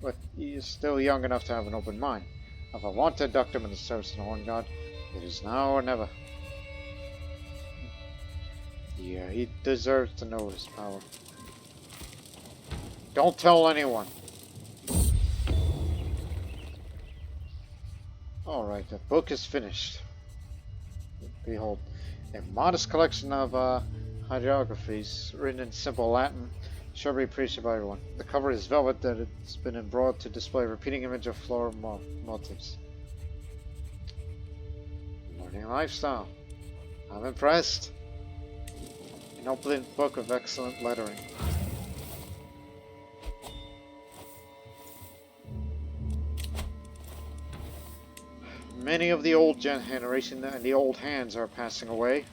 but he is still young enough to have an open mind. If I want to induct him in the service of the Horn God, it is now or never. Yeah, he deserves to know his power. Don't tell anyone. Alright, the book is finished. Behold, a modest collection of hieroglyphies written in simple Latin, sure to be appreciated by everyone. The cover is velvet that it's been embroidered to display a repeating image of floral motifs. Learning lifestyle. I'm impressed. An open book of excellent lettering. Many of the old generation and the old hands are passing away.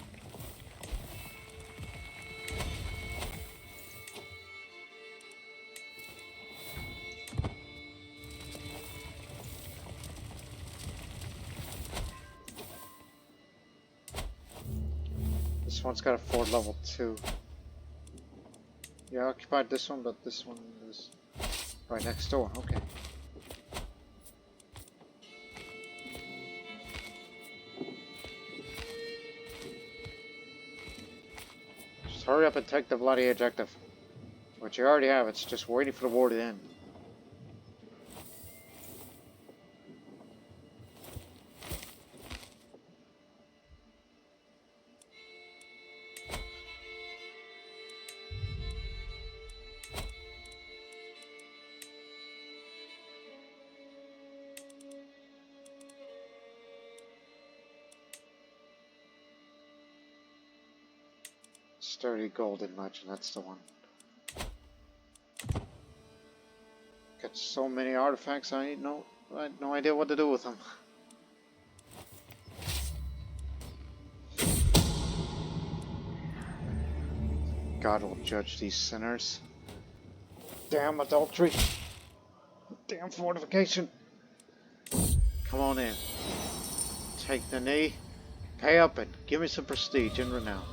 This one's got a Ford level 2. Yeah, I occupied this one, but this one is right next door. Okay. Just hurry up and take the bloody objective. Which you already have, it's just waiting for the war to end. Sturdy golden legend, that's the one. Got so many artifacts, I had no idea what to do with them. God will judge these sinners. Damn adultery. Damn fortification. Come on in. Take the knee. Pay up and give me some prestige and renown.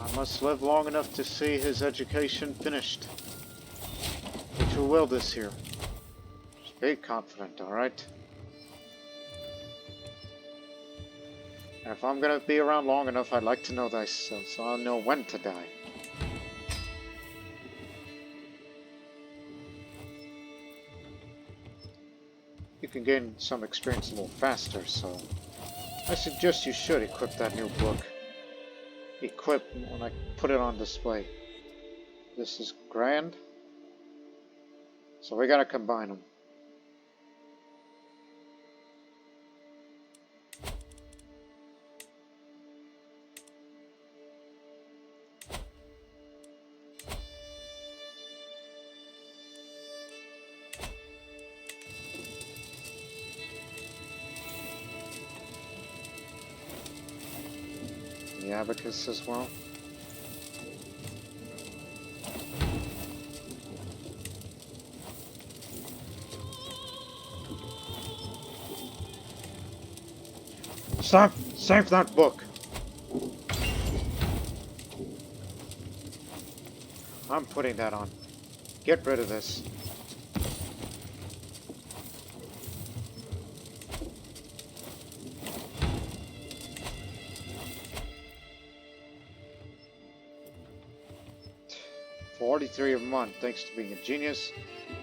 I must live long enough to see his education finished. Which we will this year. Just be confident, alright? And if I'm gonna be around long enough, I'd like to know thyself, so I'll know when to die. You can gain some experience a little faster, so I suggest you should equip that new book. Equip when I put it on display. This is grand. So we gotta combine them. The abacus as well. Stop! Save that book! I'm putting that on. Get rid of this. $43 a month, thanks to being a genius.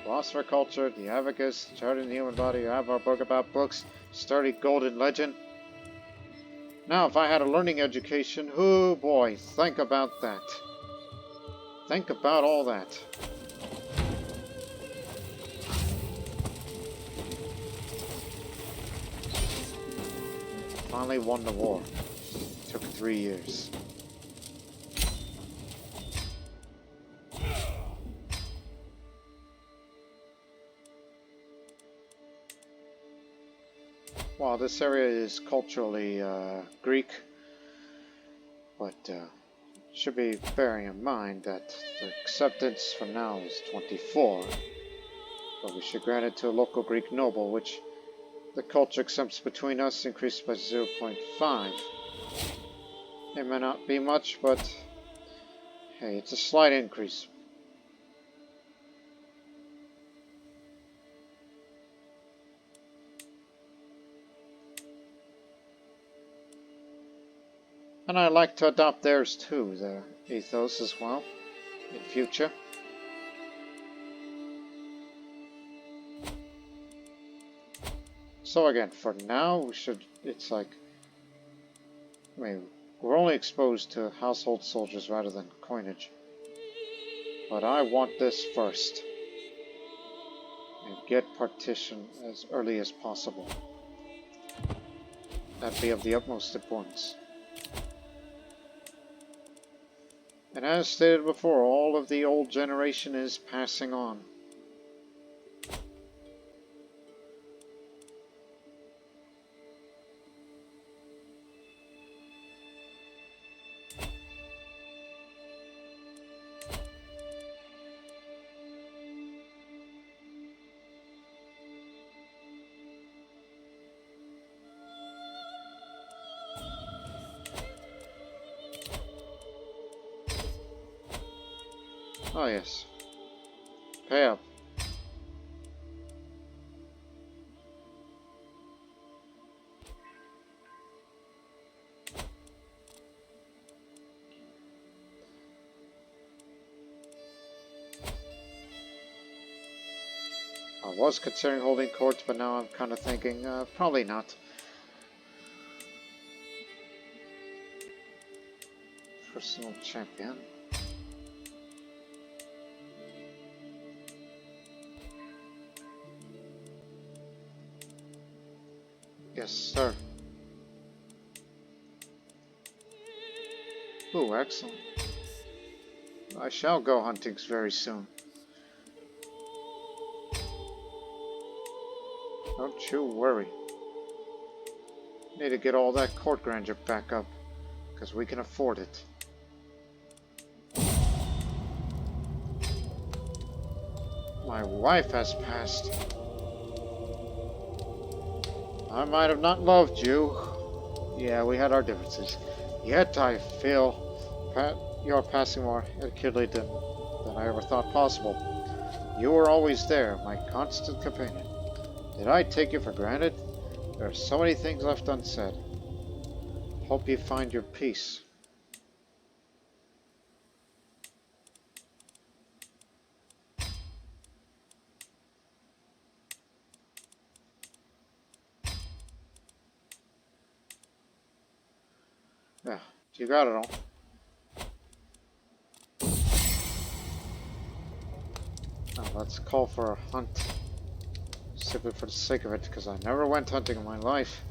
Philosopher culture, the abacus, chart in the human body, Avar book about books, sturdy golden legend. Now, if I had a learning education, oh boy, think about that. Think about all that. Finally won the war. Took 3 years. Well, this area is culturally Greek, but Should be bearing in mind that the acceptance for now is 24, but we should grant it to a local Greek noble, which the culture accepts between us increased by 0.5. It may not be much, but hey, it's a slight increase. And I'd like to adopt theirs too, the Ethos as well, in future. So again, for now, it's like, I mean, we're only exposed to household soldiers rather than coinage. But I want this first. And get partition as early as possible. That'd be of the utmost importance. And as stated before, all of the old generation is passing on. Oh yes. Pay up. I was considering holding court, but now I'm kind of thinking, probably not. Personal champion. Yes, sir. Ooh, excellent. I shall go hunting very soon. Don't you worry. Need to get all that court grandeur back up, because we can afford it. My wife has passed. I might have not loved you. Yeah, we had our differences. Yet I feel you're passing more acutely than I ever thought possible. You were always there, my constant companion. Did I take you for granted? There are so many things left unsaid. Hope you find your peace. Yeah, you got it all. Now let's call for a hunt. Simply for the sake of it, because I never went hunting in my life.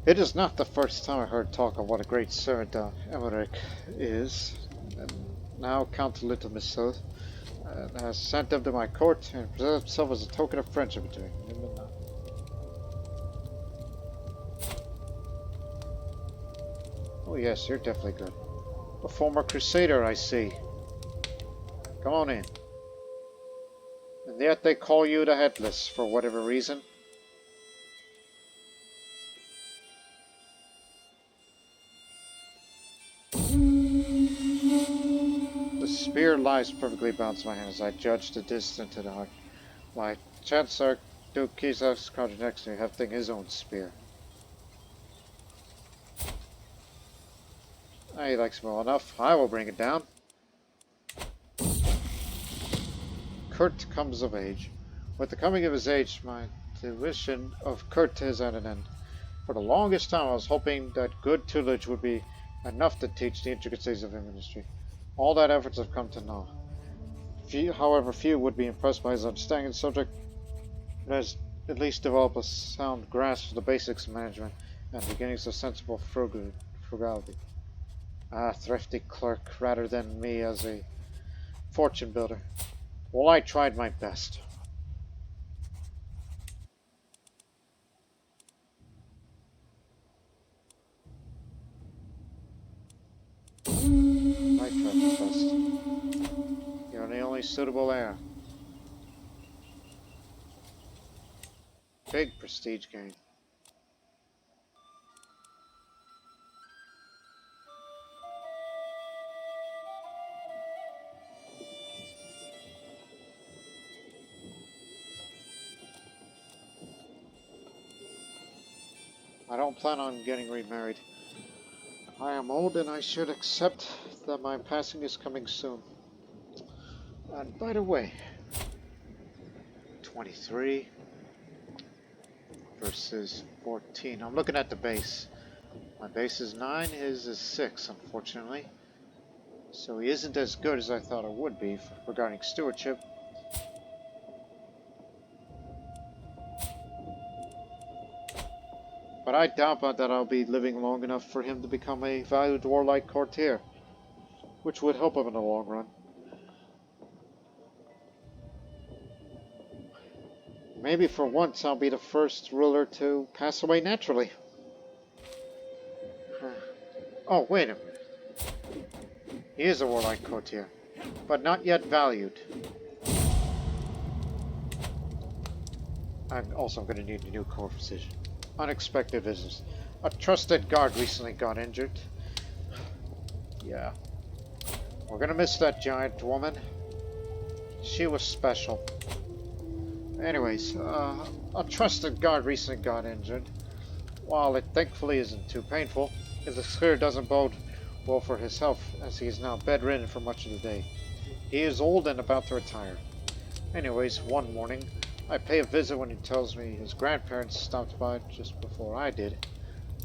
It is not the first time I heard talk of what a great servant Emmerich is. And now Count Little Missile has sent him to my court and presented himself as a token of friendship between him and I. Oh yes, you're definitely good. A former Crusader, I see. Come on in. And yet they call you the Headless for whatever reason. The spear lies perfectly balanced in my hand as I judge the distance to the heart. My Chancellor Duke Kizak's crouching next to me, hefting his own spear. He likes me well enough. I will bring it down. Kurt comes of age. With the coming of his age, my tuition of Kurt is at an end. For the longest time, I was hoping that good tutelage would be enough to teach the intricacies of industry. All that efforts have come to naught. However, few would be impressed by his understanding of the subject. It has at least developed a sound grasp of the basics of management and beginnings of sensible frugality. Ah, thrifty clerk, rather than me as a fortune builder. Well, I tried my best. I trust. You're the only suitable heir. Big prestige gain. I don't plan on getting remarried. I am old and I should accept that my passing is coming soon. And by the way, 23 versus 14. I'm looking at the base. My base is 9, his is 6, unfortunately. So he isn't as good as I thought it would be regarding stewardship. But I doubt that I'll be living long enough for him to become a valued warlike courtier, which would help him in the long run. Maybe for once I'll be the first ruler to pass away naturally. Oh, wait a minute. He is a warlike courtier, but not yet valued. I'm also going to need a new core precision. Unexpected visitors. A trusted guard recently got injured. Yeah. We're going to miss that giant woman. She was special. Anyways, a trusted guard recently got injured. While it thankfully isn't too painful, the clear doesn't bode well for his health, as he is now bedridden for much of the day. He is old and about to retire. Anyways, one morning, I pay a visit when he tells me his grandparents stopped by just before I did.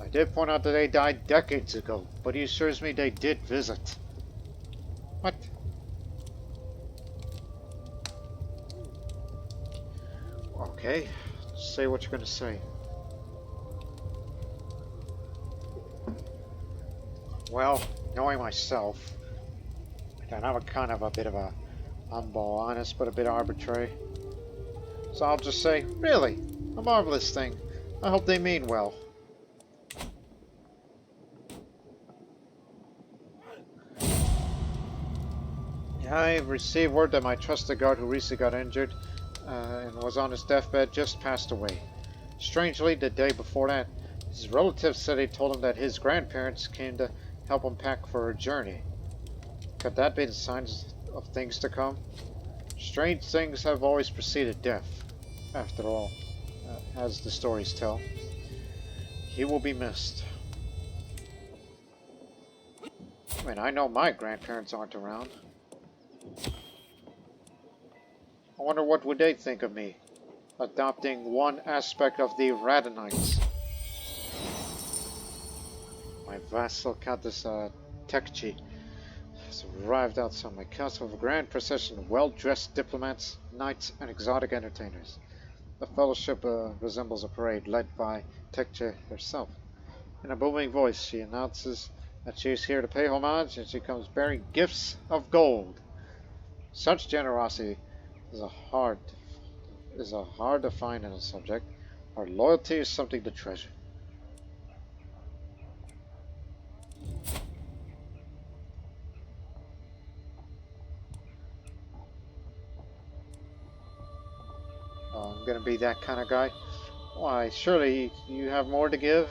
I did point out that they died decades ago, but he assures me they did visit. What? Okay, say what you're gonna say. Well, knowing myself, and I'm kind of a bit of a humble, honest, but a bit arbitrary. So I'll just say, really, a marvelous thing. I hope they mean well. I've received word that my trusted guard who recently got injured and was on his deathbed just passed away. Strangely, the day before that, his relatives said they told him that his grandparents came to help him pack for a journey. Could that be the signs of things to come? Strange things have always preceded death, after all, as the stories tell. He will be missed. I mean, I know my grandparents aren't around. I wonder what would they think of me, adopting one aspect of the Radhanites. My vassal Countess Tekchi has arrived outside my castle with a grand procession of well-dressed diplomats, knights, and exotic entertainers. The fellowship resembles a parade led by Tekche herself. In a booming voice, she announces that she is here to pay homage, and she comes bearing gifts of gold. Such generosity is a hard to find in a subject. Our loyalty is something to treasure. Oh, I'm gonna be that kind of guy. Why, surely you have more to give?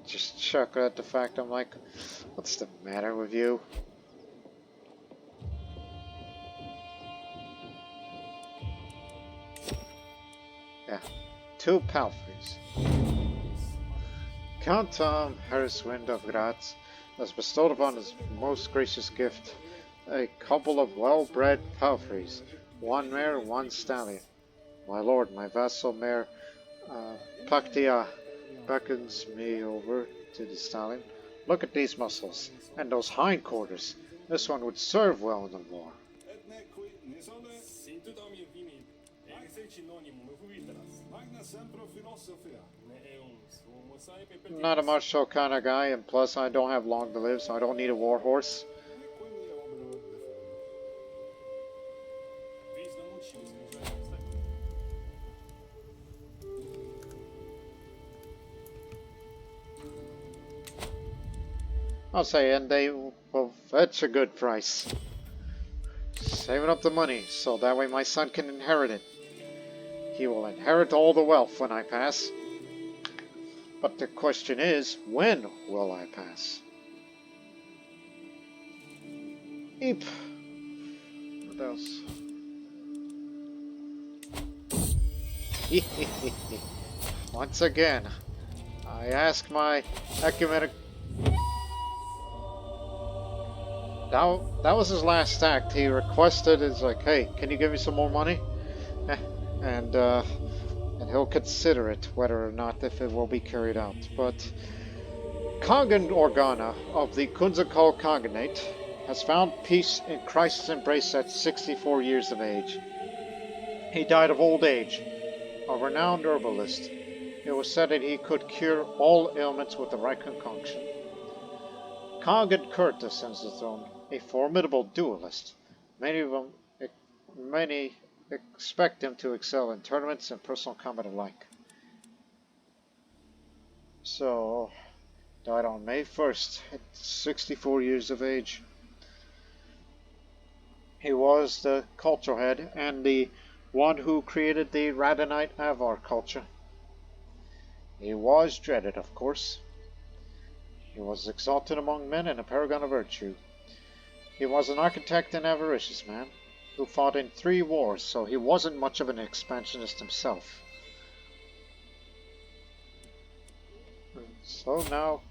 Just chuckle at the fact I'm like, what's the matter with you? Yeah, 2 palfreys. Count Harriswind of Graz has bestowed upon his most gracious gift a couple of well-bred palfreys, 1 mare, 1 stallion. My lord, my vassal mare Paktia beckons me over to the stallion. Look at these muscles, and those hindquarters. This one would serve well in the war. Not a martial kind of guy, and plus I don't have long to live, so I don't need a war horse. I'll say, and they will fetch a good price. Saving up the money so that way my son can inherit it. He will inherit all the wealth when I pass. But the question is, when will I pass? Eep. What else? Once again, I ask my ecumenic... That was his last act. He requested, it's like, hey, can you give me some more money? and he'll consider it, whether or not if it will be carried out. But Khagan Organa of the Kunzakal Khaganate has found peace in Christ's embrace at 64 years of age. He died of old age, a renowned herbalist. It was said that he could cure all ailments with the right concoction. Khagan Kurt ascends the throne, a formidable duelist. Many expect him to excel in tournaments and personal combat alike. So, died on May 1st at 64 years of age. He was the cultural head and the one who created the Radhanite-Avar culture. He was dreaded, of course. He was exalted among men and a paragon of virtue. He was an architect and avaricious man who fought in 3 wars, so he wasn't much of an expansionist himself. So now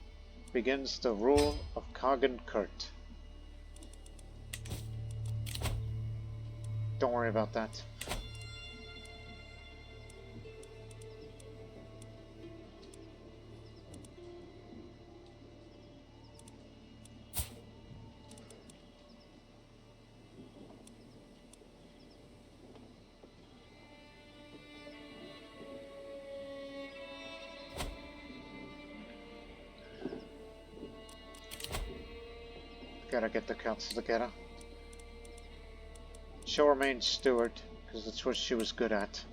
begins the rule of Khagan Kurt. Don't worry about that. Gotta get the council together. She'll remain steward, because that's what she was good at.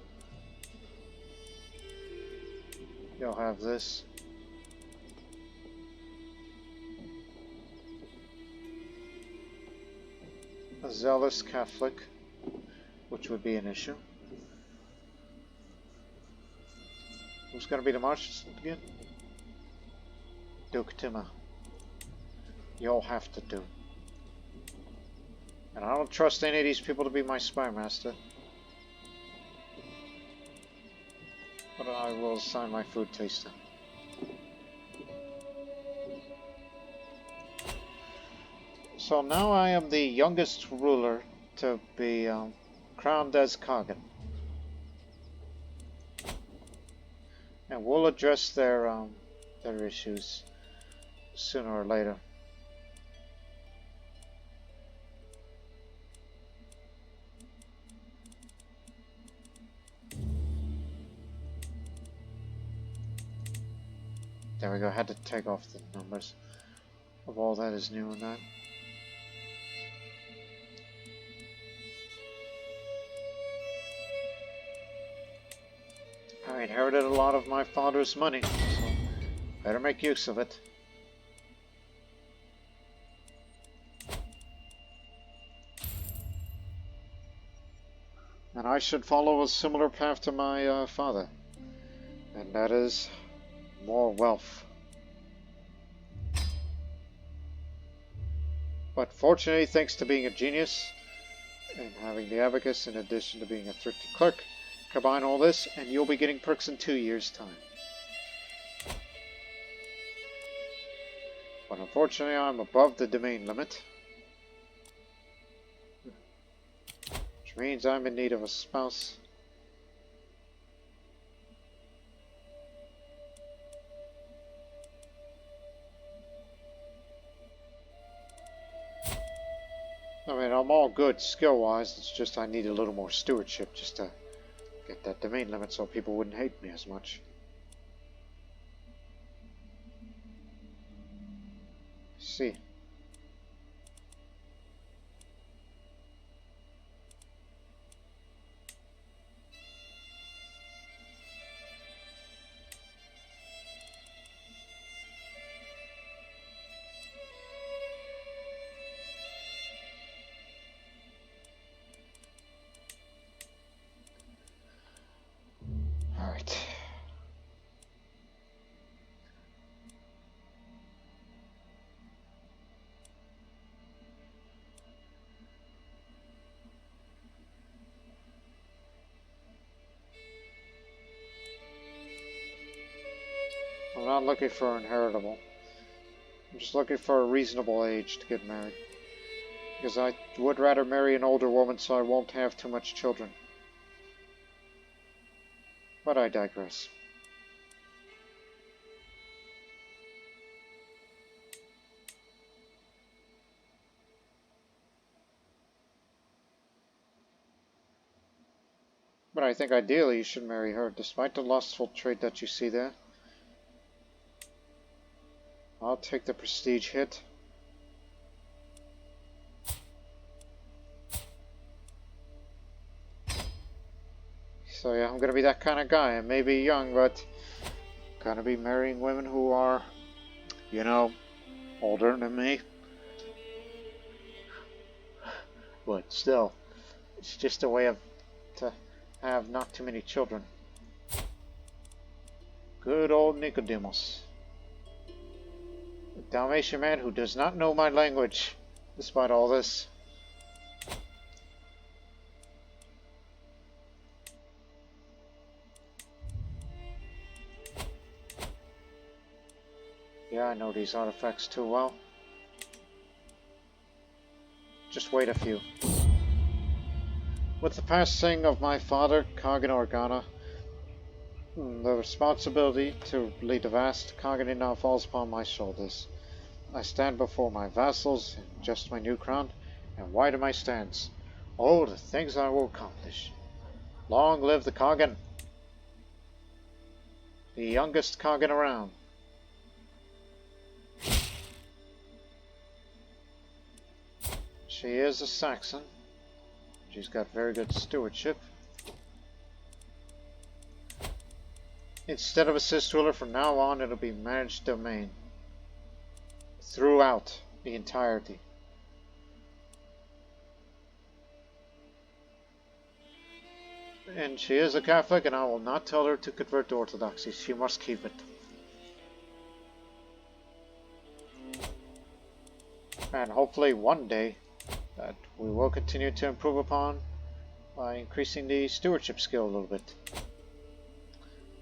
You'll have this. A zealous Catholic, which would be an issue. Who's gonna be the Marshal again? Duke Timma. You'll have to do. And I don't trust any of these people to be my spy master. But I will assign my food taster. So now I am the youngest ruler to be crowned as Khagan. And we'll address their issues sooner or later. There we go, I had to take off the numbers of all that is new and that. I inherited a lot of my father's money, so better make use of it. And I should follow a similar path to my father, and that is more wealth. But fortunately, thanks to being a genius and having the abacus in addition to being a thrifty clerk, combine all this and you'll be getting perks in 2 years' time. But unfortunately, I'm above the domain limit, which means I'm in need of a spouse. I mean, I'm all good skill-wise, it's just I need a little more stewardship just to get that domain limit so people wouldn't hate me as much. See. I'm not looking for inheritable. I'm just looking for a reasonable age to get married. Because I would rather marry an older woman so I won't have too much children. But I digress. But I think ideally you should marry her, despite the lustful trait that you see there. I'll take the prestige hit. So yeah, I'm gonna be that kind of guy. I may be young, but I'm gonna be marrying women who are, you know, older than me. But still, it's just a way of to have not too many children. Good old Nicodemus. A Dalmatian man who does not know my language, despite all this. Yeah, I know these artifacts too well. Just wait a few. With the passing of my father, Kagan Organa, the responsibility to lead the vast Kagani now falls upon my shoulders. I stand before my vassals in just my new crown, and wide are my stance. Oh, the things I will accomplish. Long live the Kagan, the youngest Kagan around. She is a Saxon. She's got very good stewardship. Instead of assist ruler, from now on it'll be managed domain. Throughout the entirety. And she is a Catholic, and I will not tell her to convert to Orthodoxy. She must keep it. And hopefully one day that we will continue to improve upon by increasing the stewardship skill a little bit.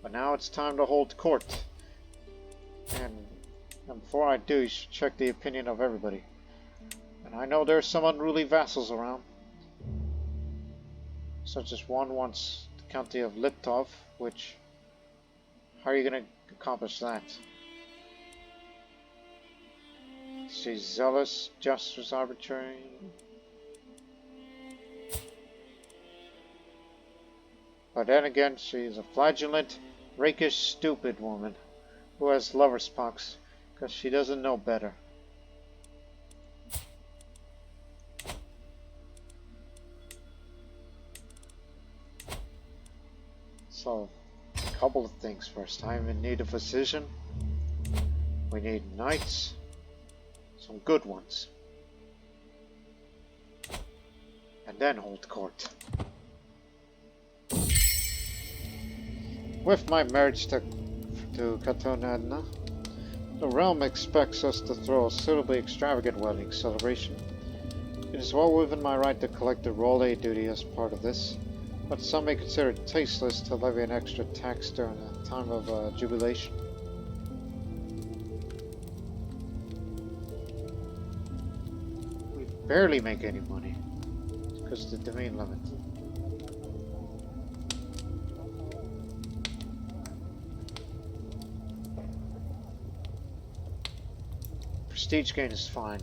But now it's time to hold court. And before I do, you should check the opinion of everybody. And I know there's some unruly vassals around. Such as one wants the county of Liptov, which... how are you going to accomplish that? She's zealous, justice, arbitrary. But then again, she's a flagellant, rakish, stupid woman who has lover's pox because she doesn't know better. So, a couple of things first. I'm in need of a physician. We need knights. Some good ones. And then hold court. With my marriage to Katonadna, the realm expects us to throw a suitably extravagant wedding celebration. It is well within my right to collect a roll aid duty as part of this, but some may consider it tasteless to levy an extra tax during a time of jubilation. We barely make any money because of the domain limit. Prestige gain is fine,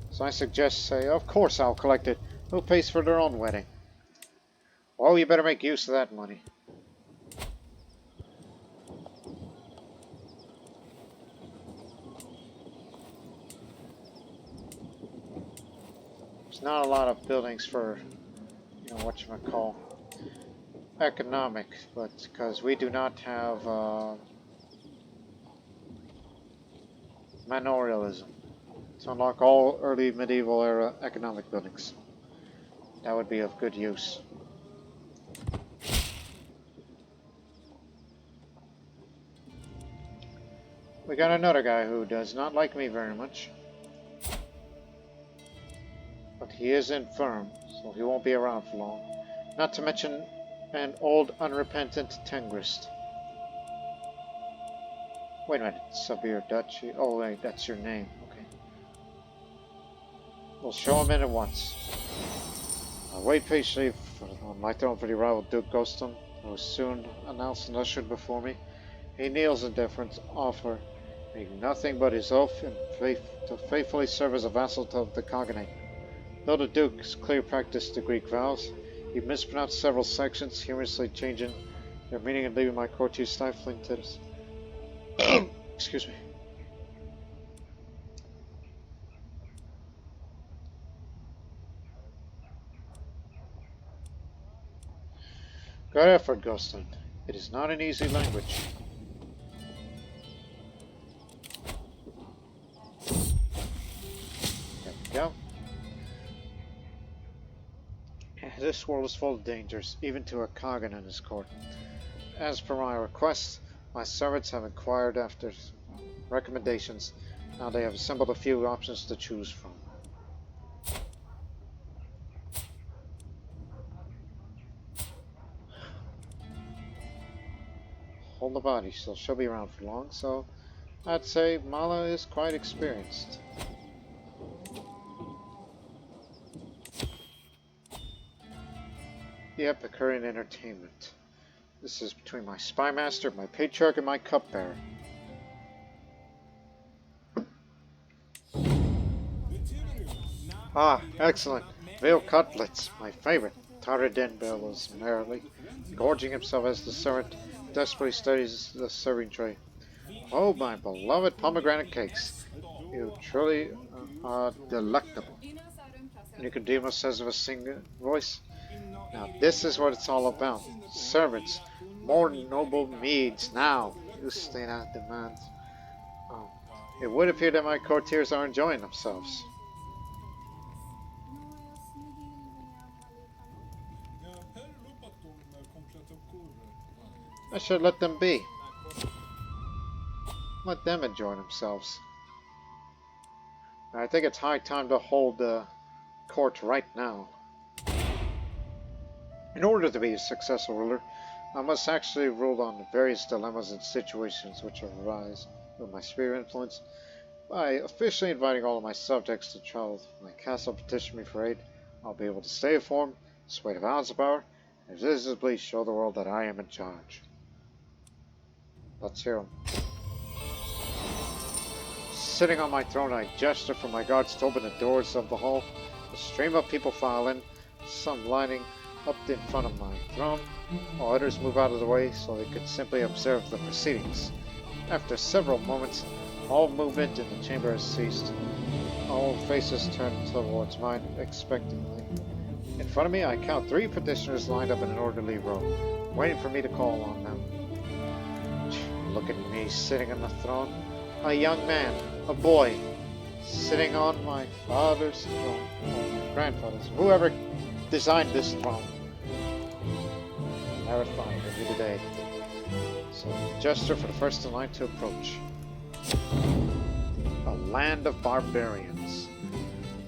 so I suggest say, of course I'll collect it. Who pays for their own wedding? Well, you better make use of that money. There's not a lot of buildings for, you know, whatchamacall, economic, but because we do not have manorialism to unlock all early medieval era economic buildings. That would be of good use. We got another guy who does not like me very much. But he is infirm, so he won't be around for long. Not to mention an old unrepentant Tengrist. Wait a minute, Sabir Duchy. Oh wait, that's your name. Okay. We'll show him in at once. I'll wait patiently on my throne for the arrival of Duke Ghostum, who was soon announced and ushered before me. He kneels in deference, offer making nothing but his oath and to faithfully serve as a vassal of the Cognate. Though the Duke's clear practiced the Greek vows, he mispronounced several sections, humorously changing their meaning and leaving my courtiers stifling to this. Excuse me. Good effort, Ghostin. It is not an easy language. There we go. This world is full of dangers, even to a Kagan and his court. As per my request, my servants have inquired after recommendations. Now they have assembled a few options to choose from. Hold the body, so she'll be around for long, so I'd say Mala is quite experienced. The Epicurean entertainment. This is between my spy master, my patriarch, and my cupbearer. Ah, excellent. Veal cutlets, my favorite. Taradin bellows merrily, gorging himself as the servant desperately studies the serving tray. Oh, my beloved pomegranate cakes. You truly are delectable. Nicodemus says with a singing voice. Now this is what it's all about. Servants, more noble meads now, Justina demands. Oh, it would appear that my courtiers are enjoying themselves. I should let them be. Let them enjoy themselves. I think it's high time to hold the court right now. In order to be a successful ruler, I must actually rule on the various dilemmas and situations which arise with my sphere of influence. By officially inviting all of my subjects to travel to my castle to petition me for aid, I'll be able to stay informed, sway the balance of power, and visibly show the world that I am in charge. Let's hear him. Sitting on my throne, I gesture for my guards to open the doors of the hall. A stream of people file in, some lining up in front of my throne, while others move out of the way so they could simply observe the proceedings. After several moments, all movement in the chamber has ceased. All faces turn towards mine expectantly. In front of me, I count 3 petitioners lined up in an orderly row, waiting for me to call on them. Look at me sitting on the throne, a young man, a boy, sitting on my father's throne, or grandfather's, whoever designed this throne. Marathon will be today. So gesture for the first in line to approach. A land of barbarians.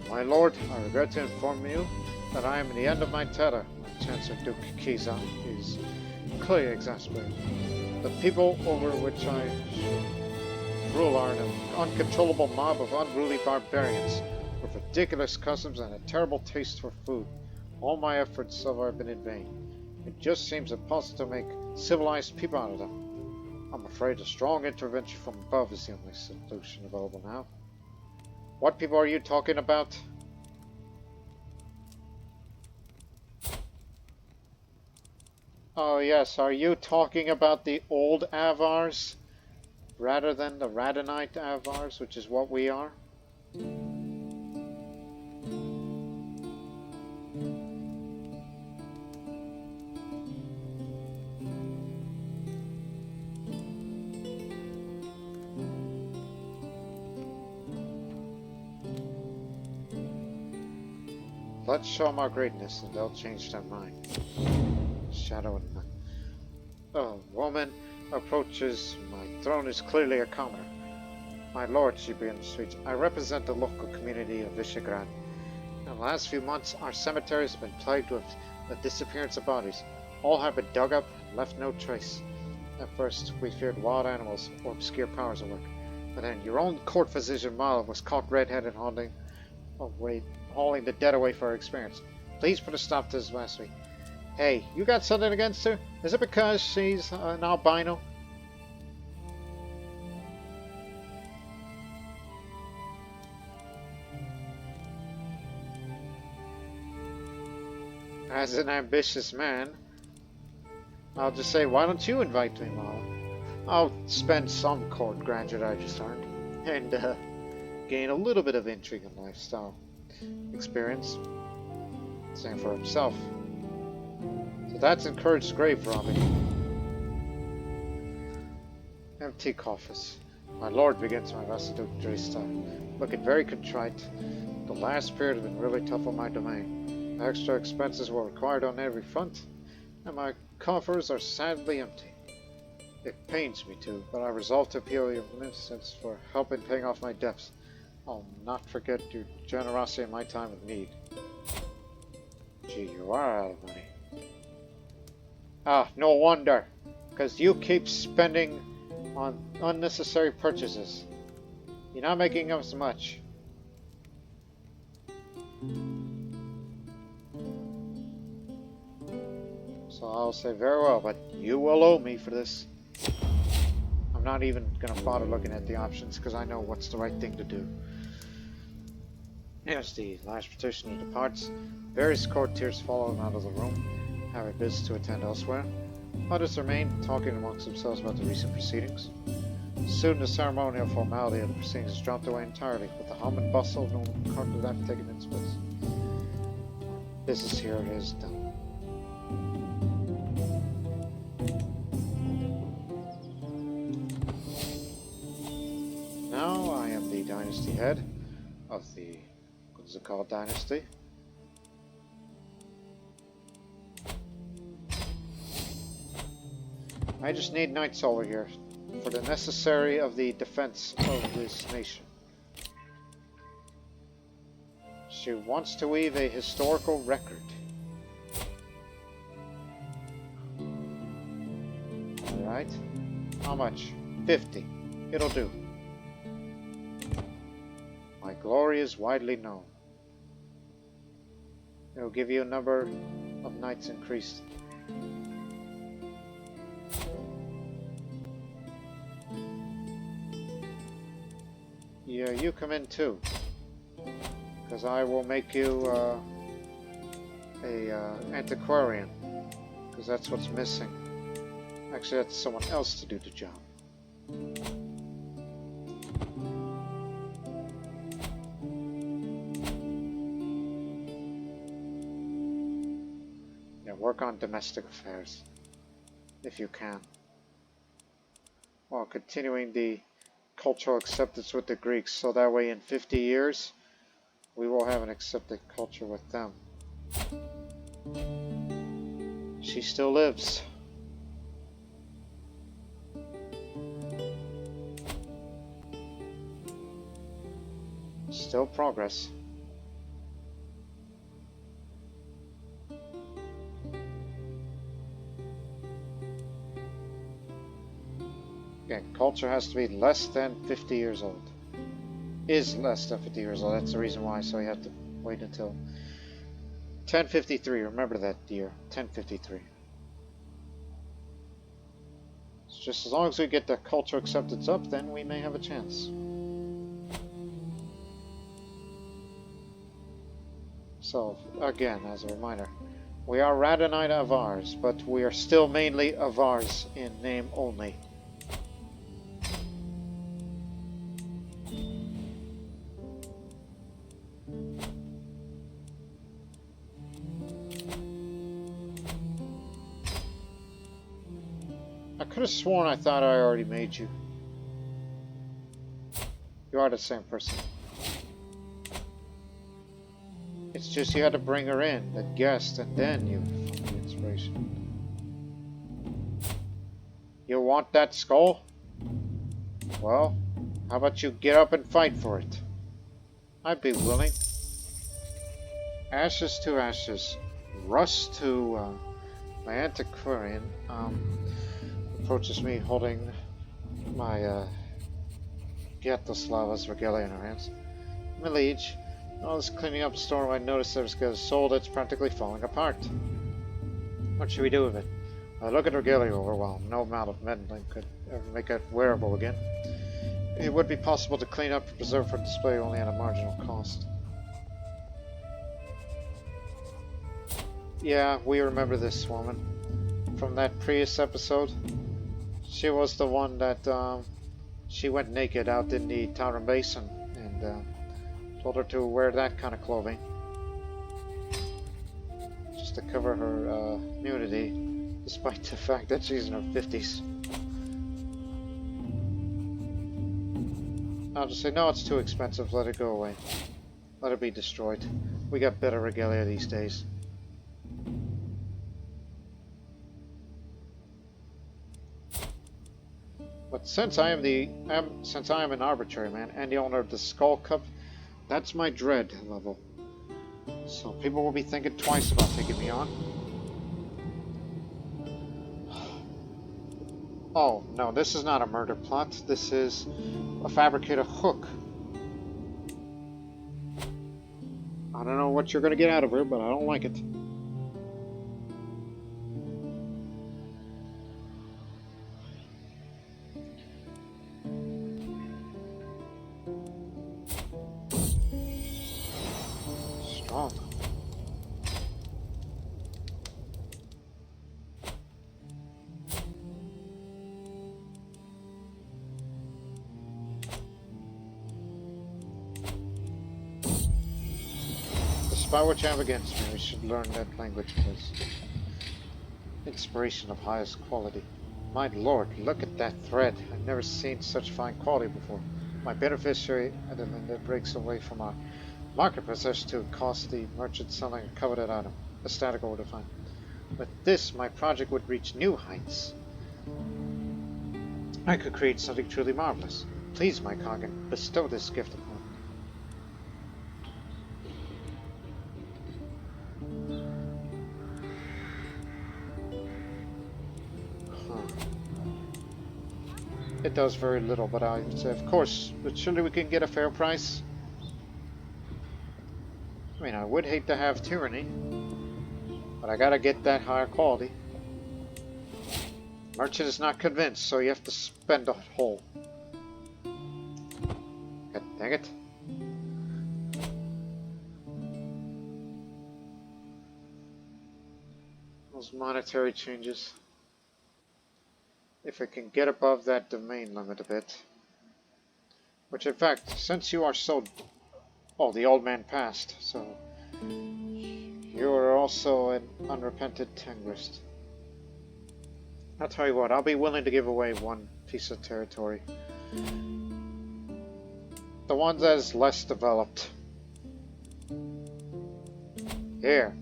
My lord, I regret to inform you that I am at the end of my tether. Chancellor Duke Kiza is clearly exasperated. The people over which I rule are an uncontrollable mob of unruly barbarians with ridiculous customs and a terrible taste for food. All my efforts so far have been in vain. It just seems impossible to make civilized people out of them. I'm afraid a strong intervention from above is the only solution available now. What people are you talking about? Oh yes, are you talking about the old Avars rather than the Radhanite-Avars, which is what we are? Let's show them our greatness and they'll change their mind. Shadow and night. A woman approaches my throne is clearly a commoner. My lord, she begins to speak. I represent the local community of Visegrad. In the last few months, our cemeteries have been plagued with the disappearance of bodies. All have been dug up and left no trace. At first, we feared wild animals or obscure powers at work. But then, your own court physician Mala was caught red-headed hauling the dead away for her experience. Please put a stop to this last week. Hey, you got something against her? Is it because she's an albino? As an ambitious man, I'll just say, why don't you invite me, Mala? I'll spend some court graduate I just earned, and gain a little bit of intrigue and lifestyle experience. Same for himself. So that's encouraged grave robbing. Empty coffers. My lord begins my valedictory style, looking very contrite. The last period has been really tough on my domain. Extra expenses were required on every front, and my coffers are sadly empty. It pains me to, but I resolve to appeal your beneficence for help in paying off my debts. I'll not forget your generosity in my time of need. Gee, you are out of money. Ah, no wonder, because you keep spending on unnecessary purchases. You're not making as much. So I'll say very well, but you will owe me for this. I'm not even going to bother looking at the options because I know what's the right thing to do. As the last petitioner departs, various courtiers follow him out of the room, having business to attend elsewhere. Others remain, talking amongst themselves about the recent proceedings. Soon the ceremonial formality of the proceedings is dropped away entirely, with the hum and bustle of no court of that taking its place. Business here is done. Now I am the dynasty head of the Crusader dynasty. I just need knights over here for the necessary of the defense of this nation. She wants to weave a historical record. Alright. How much? 50. It'll do. My glory is widely known. It'll give you a number of knights increased. Yeah, you come in too. Because I will make you antiquarian. Because that's what's missing. Actually, that's someone else to do the job. Yeah, work on domestic affairs. If you can. While continuing the cultural acceptance with the Greeks, so that way in 50 years we will have an accepted culture with them. She still lives. Still progress. Again, culture has to be less than 50 years old. Is less than 50 years old. That's the reason why. So you have to wait until 1053. Remember that year. 1053. It's just as long as we get the culture acceptance up, then we may have a chance. So, again, as a reminder, we are Radhanite-Avars, but we are still mainly Avars in name only. I could have sworn I thought I already made you. You are the same person. It's just you had to bring her in, the guest, and then you found the inspiration. You want that skull? Well, how about you get up and fight for it? I'd be willing. Ashes to ashes. Rust to my antiquarian. approaches me holding my Gyatoslava's regalia in her hands. My liege, all this cleaning up store, I noticed there's a soul that's practically falling apart. What should we do with it? I look at regalia overwhelmed. No amount of meddling could ever make it wearable again. It would be possible to clean up and preserve for display only at a marginal cost. Yeah, we remember this woman from that Prius episode. She was the one that she went naked out in the Taran Basin and told her to wear that kind of clothing just to cover her nudity, despite the fact that she's in her 50s. I'll just say, no, it's too expensive, let it go away. Let it be destroyed. We got better regalia these days. But since I am an arbitrary man and the owner of the Skull Cup, that's my dread level. So people will be thinking twice about taking me on. Oh, no, this is not a murder plot. This is a fabricated hook. I don't know what you're going to get out of her, but I don't like it. Strong. Despite what you have against me, we should learn that language, please. Inspiration of highest quality. My lord, look at that thread. I've never seen such fine quality before. My beneficiary element that breaks away from our market possession to cost the merchant selling a coveted item, a static order fine. With this, my project would reach new heights. I could create something truly marvelous. Please, my Kagan, bestow this gift upon me. It does very little, but I would say, of course, but surely we can get a fair price. I mean, I would hate to have tyranny, but I gotta get that higher quality. Merchant is not convinced, so you have to spend a whole. God dang it. Those monetary changes. If I can get above that domain limit a bit. Which, in fact, since you are so... Oh, the old man passed, so... You are also an unrepented Tengrist. I'll tell you what, I'll be willing to give away one piece of territory. The one that is less developed. Here.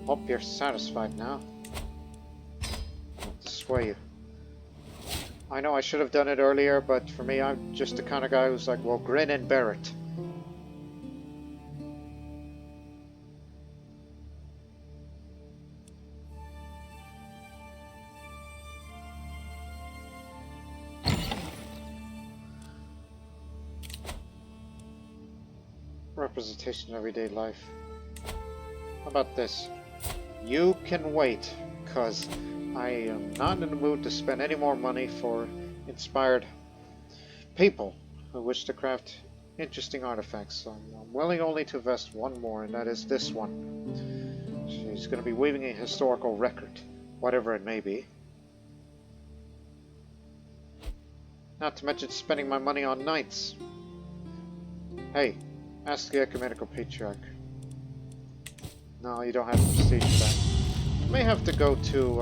Hope you're satisfied now. I'll sway you. I know I should have done it earlier, but for me, I'm just the kind of guy who's like, well, grin and bear it. Representation of everyday life. How about this? You can wait, because I am not in the mood to spend any more money for inspired people who wish to craft interesting artifacts. So I'm willing only to invest one more, and that is this one. She's going to be weaving a historical record, whatever it may be. Not to mention spending my money on knights. Hey, ask the Ecumenical Patriarch. No, you don't have the prestige for that. You may have to go to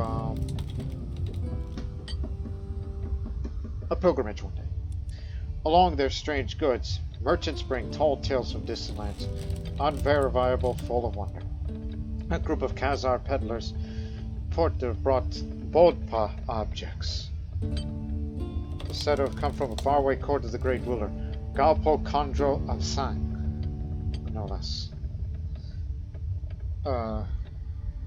a pilgrimage one day. Along their strange goods, merchants bring tall tales from distant lands, unverifiable, full of wonder. A group of Khazar peddlers brought Bodpa objects. The said to have come from a faraway court of the great ruler, Galpo Kondro of Sang, no less.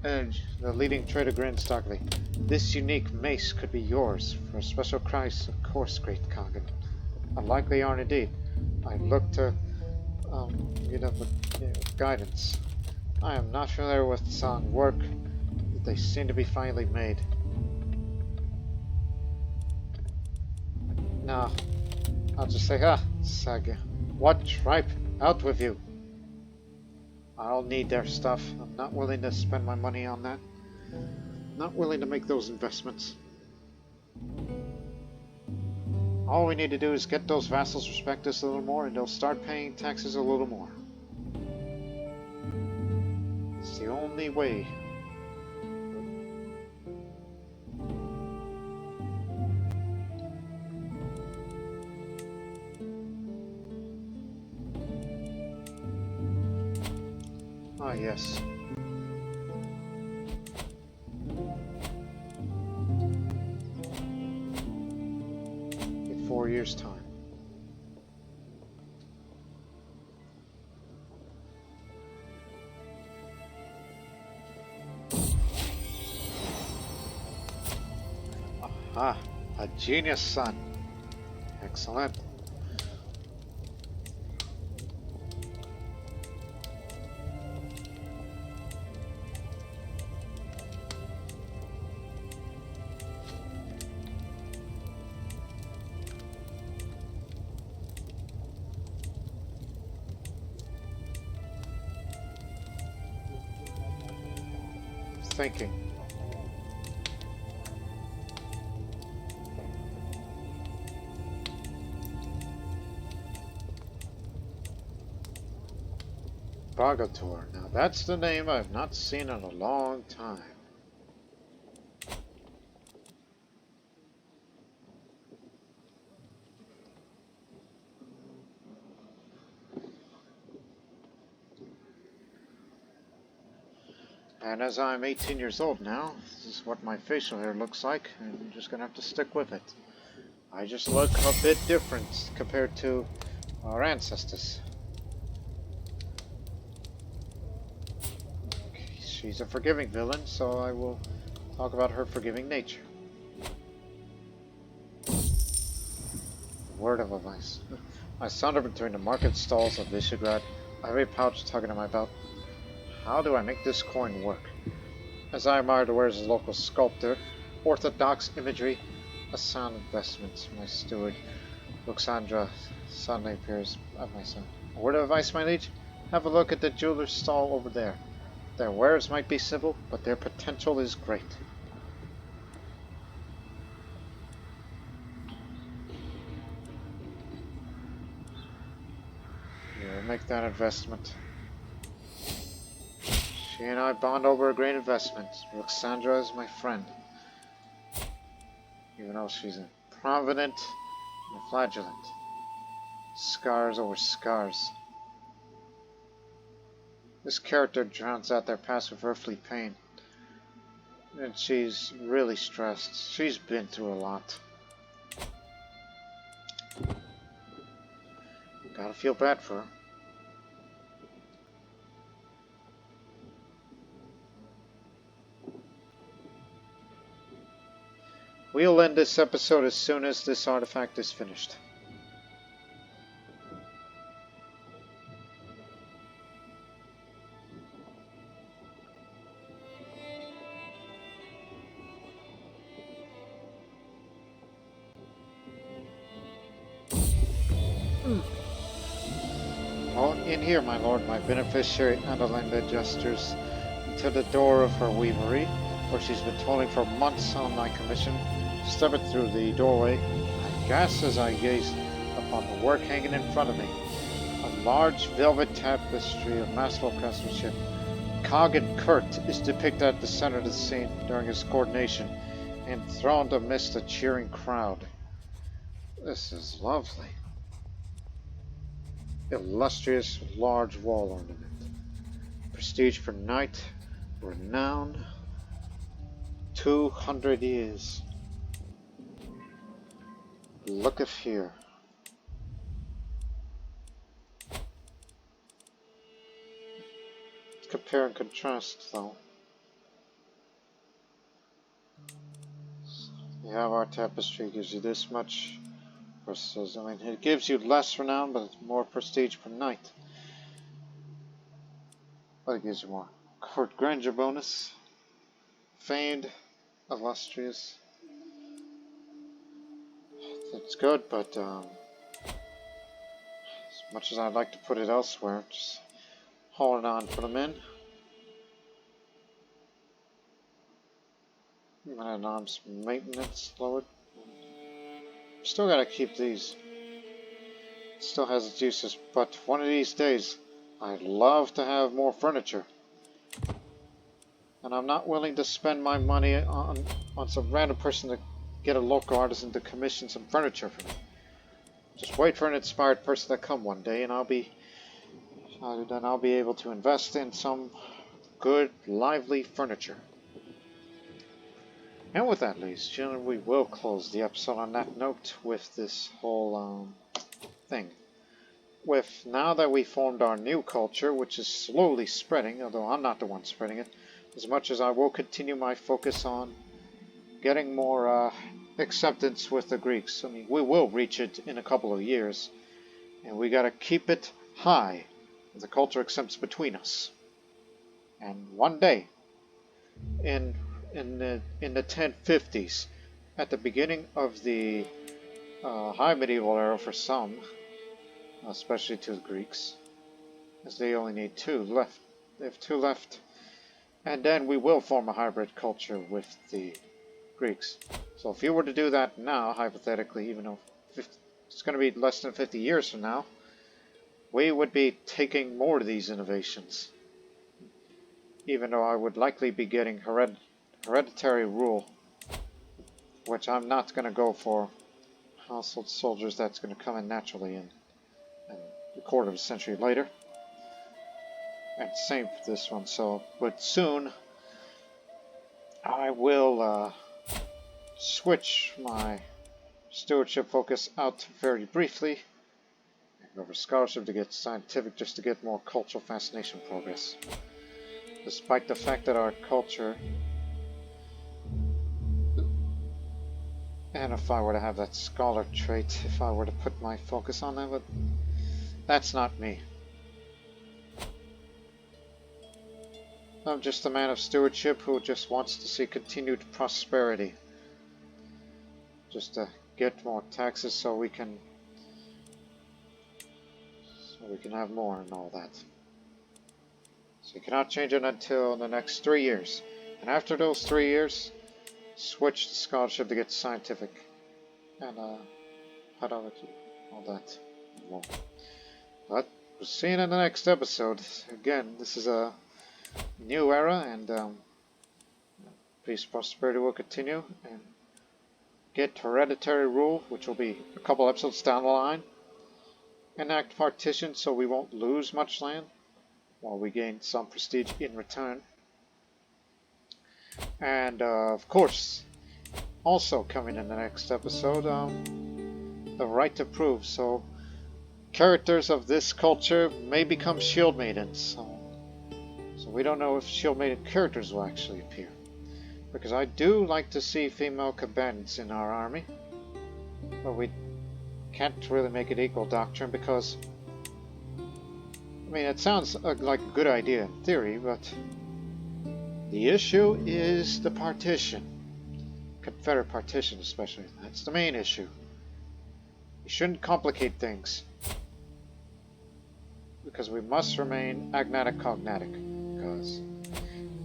Edge, the leading trader, grinned stockily. This unique mace could be yours for a special price, of course, great Kagan. Unlikely yarn indeed. I look to, with guidance. I am not familiar with song work, but they seem to be finely made. No, I'll just say, Saga. What tripe? Out with you! I'll need their stuff. I'm not willing to spend my money on that. Not willing to make those investments. All we need to do is get those vassals respect us a little more, and they'll start paying taxes a little more. It's the only way. Ah, yes. In 4 years' time. Ah, a genius son. Excellent. Thinking. Bogator. Now that's the name I've not seen in a long time. And as I'm 18 years old now, this is what my facial hair looks like, and I'm just gonna have to stick with it. I just look a bit different compared to our ancestors. She's a forgiving villain, so I will talk about her forgiving nature. Word of advice. I sauntered between the market stalls of Visegrad, a heavy pouch tugging at my belt. How do I make this coin work? As I admired the wares of the local sculptor, orthodox imagery, a sound investment, my steward, Luxandra, suddenly appears at my side. A word of advice, my liege? Have a look at the jeweler's stall over there. Their wares might be simple, but their potential is great. Here, make that investment. She and I bond over a great investment. Luxandra is my friend. Even though she's improvident and flagellant. Scars over scars. This character drowns out their past with earthly pain. And she's really stressed. She's been through a lot. Gotta feel bad for her. We'll end this episode as soon as this artifact is finished. Oh, in here, my lord, my beneficiary Adelinda gestures to the door of her weavery, where she's been toiling for months on my commission. Stepping through the doorway, I gasp as I gaze upon the work hanging in front of me. A large velvet tapestry of masterful craftsmanship. Kagan Kurt is depicted at the center of the scene during his coordination, enthroned amidst a cheering crowd. This is lovely. Illustrious large wall ornament. Prestige for knight, renown, 200 years. Look at here. compare and contrast, though. The Avar tapestry gives you this much versus, I mean, it gives you less renown, but it's more prestige per night. But it gives you more court grandeur bonus, famed, illustrious. It's good, but as much as I'd like to put it elsewhere, just holding on for them in. Man at arms maintenance lowered. Still gotta keep these. Still has its uses, but one of these days, I'd love to have more furniture. And I'm not willing to spend my money on some random person to get a local artisan to commission some furniture for me. Just wait for an inspired person to come one day, and I'll be able to invest in some good, lively furniture. And with that, ladies and gentlemen, we will close the episode on that note with this whole thing. Now that we formed our new culture, which is slowly spreading, although I'm not the one spreading it, as much as I will continue my focus on getting more acceptance with the Greeks. I mean, we will reach it in a couple of years, and we gotta keep it high. The culture accepts between us. And one day, in the 1050s, at the beginning of the High Medieval era for some, especially to the Greeks, as they only need 2 left. They have 2 left. And then we will form a hybrid culture with the Greeks. So if you were to do that now, hypothetically, even though it's going to be less than 50 years from now, we would be taking more of these innovations. Even though I would likely be getting hereditary rule, which I'm not going to go for household soldiers. That's going to come in naturally in a quarter of a century later. And same for this one. So, but soon I will switch my stewardship focus out very briefly and go for scholarship to get scientific, just to get more cultural fascination progress. Despite the fact that our culture, and if I were to have that scholar trait, if I were to put my focus on that, but that's not me. I'm just a man of stewardship who just wants to see continued prosperity. Just to get more taxes so we can have more and all that. So you cannot change it until the next 3 years. And after those 3 years, switch to scholarship to get scientific and hydrology, all that. More. But we'll see you in the next episode. Again, this is a new era, and peace, prosperity will continue, and get hereditary rule, which will be a couple episodes down the line. Enact partition so we won't lose much land, while we gain some prestige in return. And of course, also coming in the next episode, the right to prove. So characters of this culture may become shield maidens. So we don't know if shield maiden characters will actually appear, because I do like to see female combatants in our army, but we can't really make it equal doctrine, because I mean, it sounds like a good idea in theory, but the issue is the partition. Confederate partition especially. That's the main issue. You shouldn't complicate things, because we must remain agnatic cognatic. Because,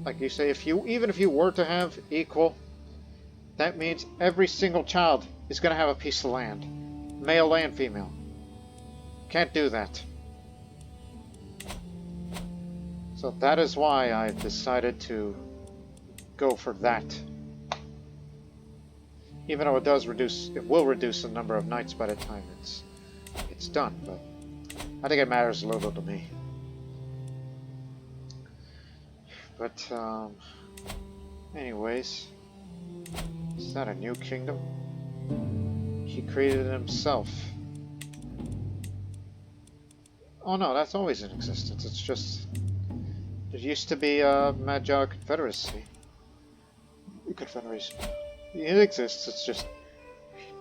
like you say, even if you were to have equal, that means every single child is going to have a piece of land. Male and female. Can't do that. So that is why I decided to go for that. Even though it will reduce the number of nights by the time it's done, but I think it matters a little to me. But anyways, is that a new kingdom? He created it himself. Oh no, that's always in existence. It's just It used to be a Magyar Confederacy. Confederation. It exists, it's just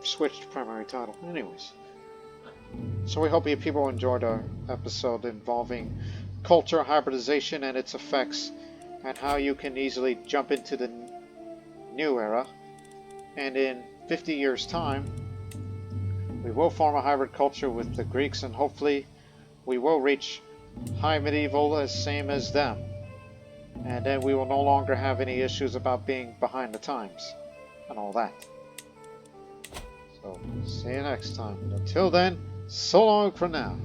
switched primary title. Anyways. So we hope you people enjoyed our episode involving culture hybridization and its effects, and how you can easily jump into the new era. And in 50 years' time, we will form a hybrid culture with the Greeks, and hopefully we will reach high medieval as same as them. And then we will no longer have any issues about being behind the times and all that. So, see you next time. And until then, so long for now.